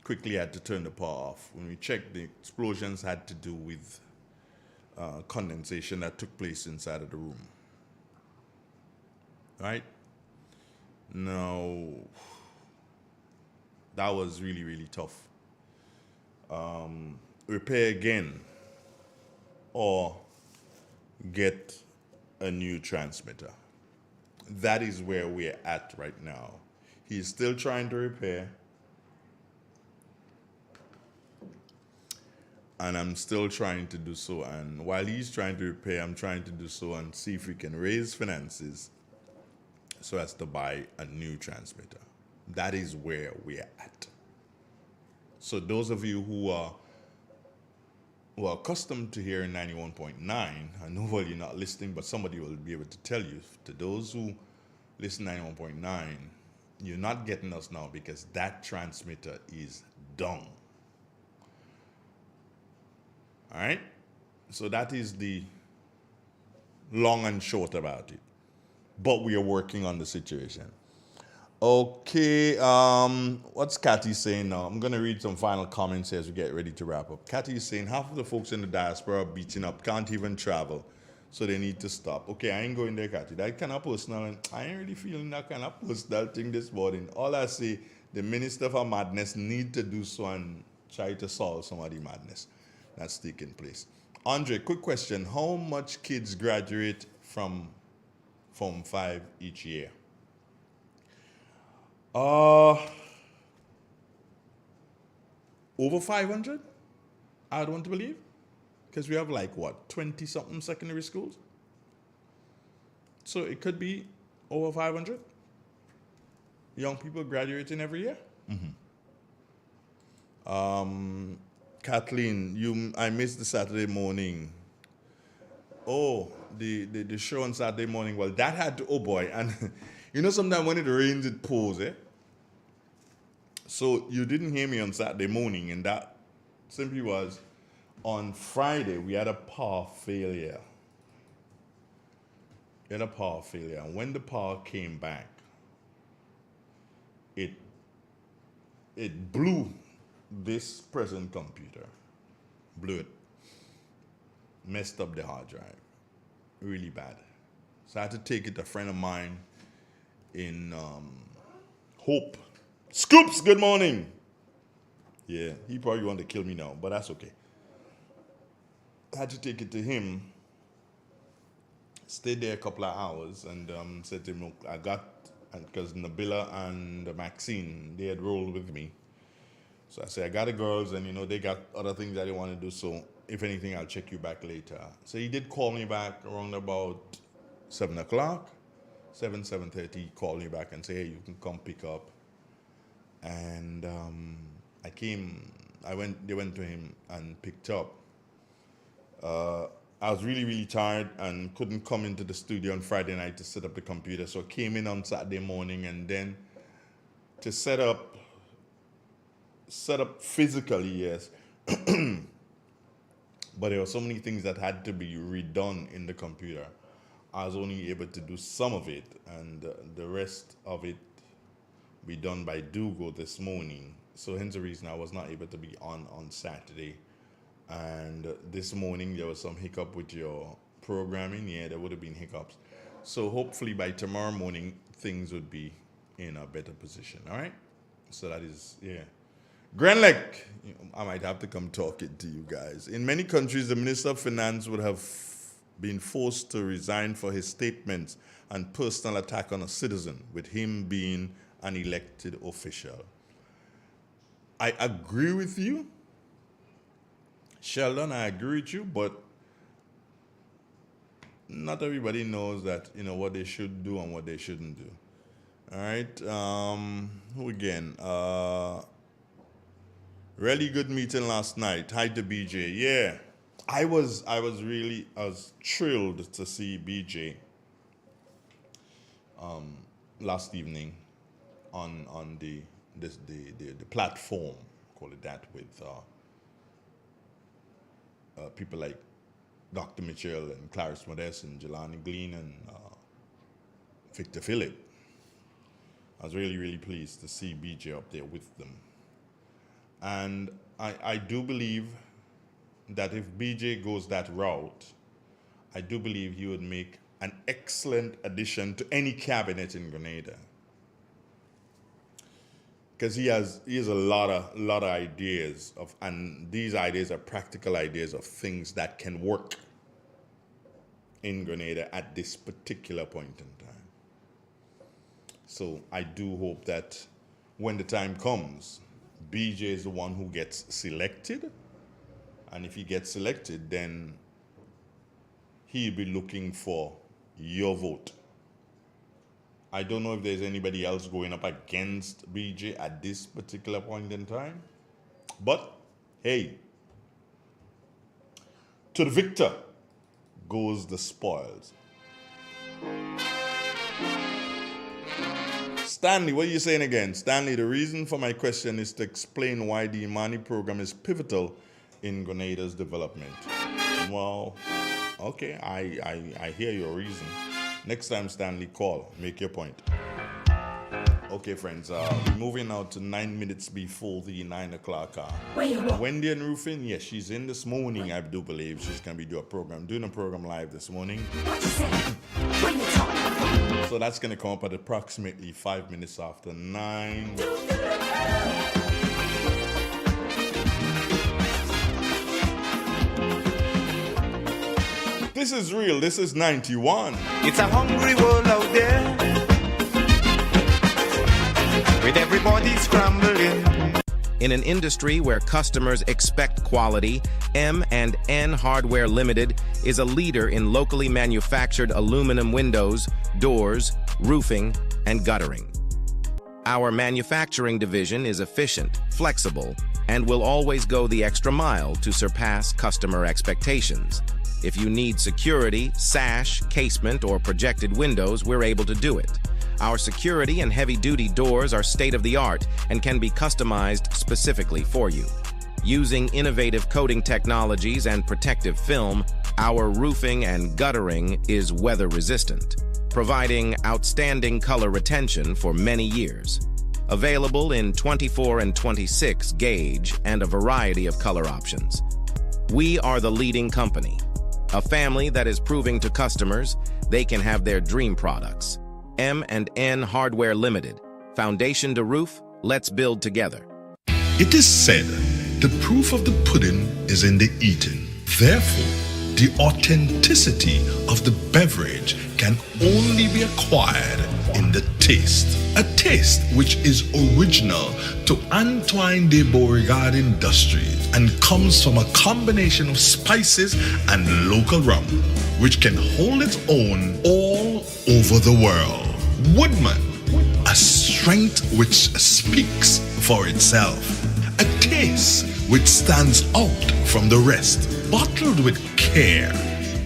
Quickly had to turn the power off. When we checked, the explosions had to do with condensation that took place inside of the room. Right? Now, that was really, really tough. Repair again or get a new transmitter. That is where we're at right now. He's still trying to repair. And I'm still trying to do so. And while he's trying to repair, I'm trying to do so and see if we can raise finances so as to buy a new transmitter. That is where we're at. So those of you who are accustomed to hearing 91.9, I know well you're not listening, but somebody will be able to tell you. To those who listen 91.9, you're not getting us now because that transmitter is down. All right? So that is the long and short about it. But we are working on the situation. Okay, what's Cathy saying now? I'm going to read some final comments as we get ready to wrap up. Cathy is saying half of the folks in the diaspora are beaten up, can't even travel. So they need to stop. Okay, I ain't going there, Cathy. That kind of personal, and I ain't really feeling that kind of personal thing this morning. All I say, the Minister for Madness need to do so and try to solve some of the madness that's taking place. Andre, quick question. How much kids graduate from Form 5 each year? Over 500? I don't want to believe. Because we have 20-something secondary schools. So it could be over 500 young people graduating every year. Kathleen, I missed the Saturday morning. Oh, the show on Saturday morning. Well, that had to, oh boy. And sometimes when it rains, it pours, eh? So you didn't hear me on Saturday morning, and that simply was, on Friday, we had a power failure. And when the power came back, it blew this present computer. Blew it. Messed up the hard drive. Really bad. So I had to take it to a friend of mine in Hope. Scoops, good morning. Yeah, he probably want to kill me now, but that's okay. I had to take it to him, stayed there a couple of hours, and said to him, look, because Nabila and Maxine, they had rolled with me. So I said, I got the girls, and they got other things that they want to do, so if anything, I'll check you back later. So he did call me back around about 7 o'clock, 7:30, he called me back and said, hey, you can come pick up. And they went to him and picked up. I was really, really tired and couldn't come into the studio on Friday night to set up the computer. So I came in on Saturday morning, and then to set up physically, yes. But there were so many things that had to be redone in the computer. I was only able to do some of it, and the rest of it be done by Dougal this morning. So hence the reason I was not able to be on Saturday. And this morning there was some hiccup with your programming. Yeah, there would have been hiccups. So hopefully by tomorrow morning things would be in a better position. All right. So that is, yeah. Grenlec, I might have to come talking to you guys. In many countries, the Minister of Finance would have been forced to resign for his statements and personal attack on a citizen, with him being an elected official. I agree with you, Sheldon, I agree with you, but not everybody knows that, what they should do and what they shouldn't do. All right. Who again? Really good meeting last night. Hi to BJ. Yeah. I was thrilled to see BJ last evening on the platform, call it that, with people like Dr. Mitchell and Clarice Modest and Jelani Glean and Victor Phillip. I was really, really pleased to see BJ up there with them. And I do believe that if BJ goes that route, I do believe he would make an excellent addition to any cabinet in Grenada. Because he has a lot of ideas and these ideas are practical ideas of things that can work in Grenada at this particular point in time. So I do hope that when the time comes, BJ is the one who gets selected, and if he gets selected, then he'll be looking for your vote. I don't know if there's anybody else going up against BJ at this particular point in time. But, hey, to the victor goes the spoils. Stanley, what are you saying again? Stanley, the reason for my question is to explain why the Imani program is pivotal in Grenada's development. Well, okay, I hear your reason. Next time, Stanley, call. Make your point. Okay, friends, we're moving now to 9 minutes before the 9 o'clock hour. Wendy and Roofing, yes, she's in this morning, I do believe. She's going to be doing a program live this morning. So that's going to come up at approximately 5 minutes after 9. This is real. This is 91. It's a hungry world out there, with everybody scrambling. In an industry where customers expect quality, M&N Hardware Limited is a leader in locally manufactured aluminum windows, doors, roofing, and guttering. Our manufacturing division is efficient, flexible, and will always go the extra mile to surpass customer expectations. If you need security, sash, casement, or projected windows, we're able to do it. Our security and heavy-duty doors are state-of-the-art and can be customized specifically for you. Using innovative coating technologies and protective film, our roofing and guttering is weather-resistant, providing outstanding color retention for many years. Available in 24 and 26 gauge and a variety of color options. We are the leading company, a family that is proving to customers they can have their dream products. M&N Hardware Limited. Foundation to roof, let's build together. It is said, the proof of the pudding is in the eating. Therefore, the authenticity of the beverage can only be acquired in the taste. A taste which is original to Antoine de Beauregard Industries and comes from a combination of spices and local rum, which can hold its own all over the world. Woodman, a strength which speaks for itself. A taste which stands out from the rest, bottled with care,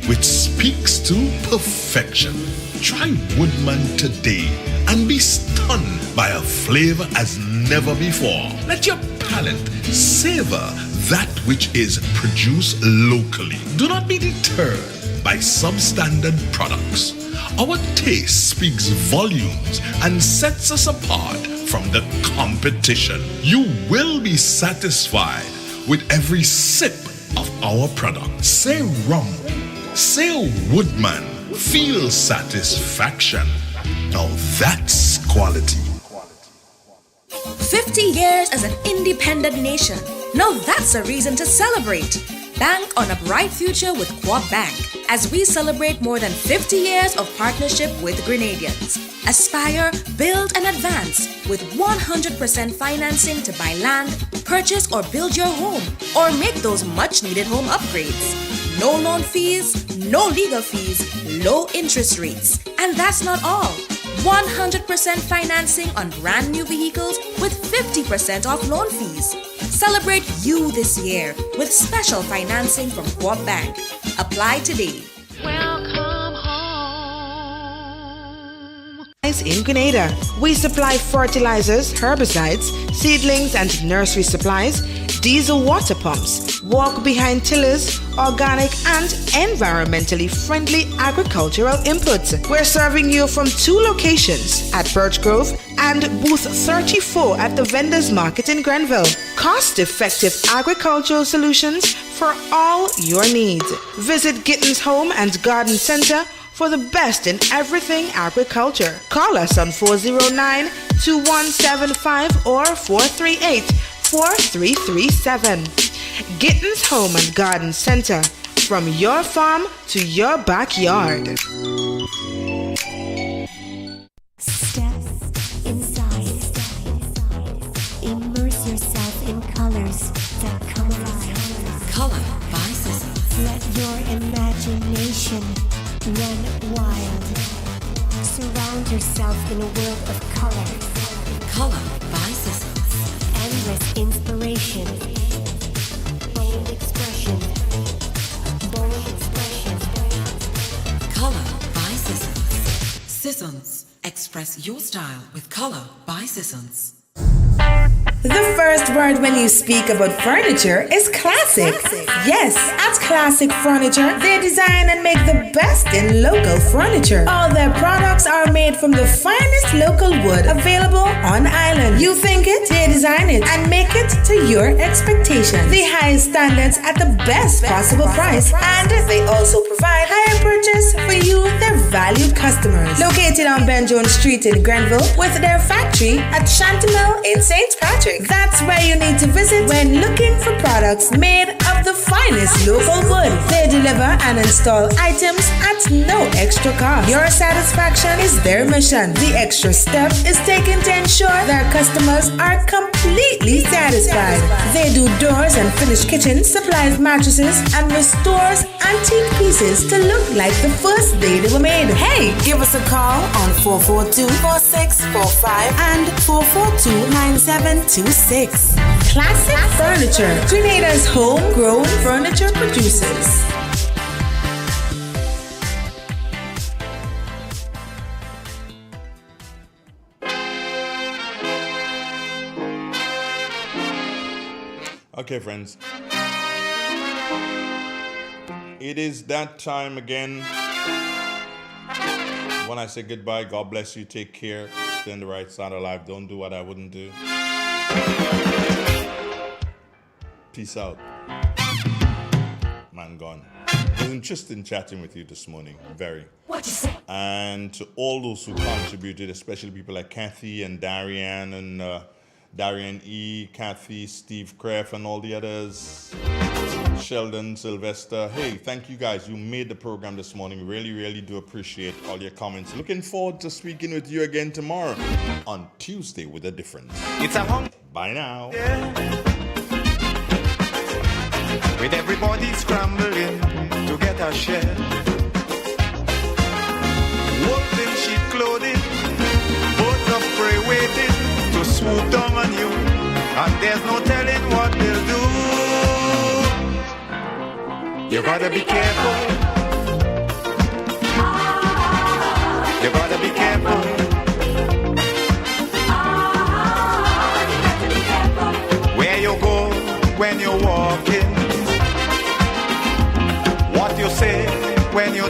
which speaks to perfection. Try Woodman today and be stunned by a flavor as never before. Let your palate savor that which is produced locally. Do not be deterred by substandard products. Our taste speaks volumes and sets us apart from the competition. You will be satisfied with every sip of our product. Say rum, say Woodman, feel satisfaction. Now that's quality. 50 years as an independent nation. Now that's a reason to celebrate. Bank on a bright future with Quad Bank as we celebrate more than 50 years of partnership with Grenadians. Aspire, build, and advance with 100% financing to buy land, purchase or build your home, or make those much-needed home upgrades. No loan fees, no legal fees, low interest rates. And that's not all. 100% financing on brand new vehicles with 50% off loan fees. Celebrate you this year with special financing from Quad Bank. Apply today. Welcome home. In Grenada, we supply fertilizers, herbicides, seedlings and nursery supplies, diesel water pumps, walk behind tillers, organic and environmentally friendly agricultural inputs. We're serving you from 2 locations at Birch Grove and booth 34 at the Vendors Market in Grenville. Cost-effective agricultural solutions for all your needs. Visit Gittins Home and Garden Center for the best in everything agriculture. Call us on 409-2175 or 438-4337. Gittins Home and Garden Center, from your farm to your backyard. Step inside. Immerse yourself in colors that come alive. Color by Sissons. Let your imagination run wild. Surround yourself in a world of color. Color by Sissons. Endless inspiration. Bold expression. Bold expression. Color by Sissons. Sissons. Express your style with Color by Sissons. The first word when you speak about furniture is classic. Yes, at Classic Furniture, they design and make the best in local furniture. All their products are made from the finest local wood available on island. You think it, they design it and make it to your expectations. The highest standards at the best possible price, and they also provide higher purchase for you, their valued customers. Located on Ben Jones Street in Grenville, with their factory at Chantemelle in St. Patrick. That's where you need to visit when looking for products made of the finest local wood. They deliver and install items at no extra cost. Your satisfaction is their mission. The extra step is taken to ensure their customers are completely satisfied. They do doors and finished kitchen, supplies mattresses, and restores antique pieces to look like the first day they were made. Hey, give us a call on 442-4645 and 442-9726. Classic Furniture, Grenada's homegrown furniture producers. Okay, friends. It is that time again. When I say goodbye, God bless you, take care, stay on the right side of life, don't do what I wouldn't do. Peace out. Man gone. It was interesting chatting with you this morning, very. What you say? And to all those who contributed, especially people like Kathy and Darian and Darian E, Kathy, Steve Kreff, and all the others. Sheldon, Sylvester. Hey, thank you guys. You made the program this morning. Really, really do appreciate all your comments. Looking forward to speaking with you again tomorrow on Tuesday with a difference. It's a home. Bye now. Yeah. With everybody scrambling to get a share. Wolves in sheep clothing, birds of prey waiting to swoop down on you, and there's no telling what they'll do. You gotta be careful. You gotta be careful. Where you go when you're walking, what you say when you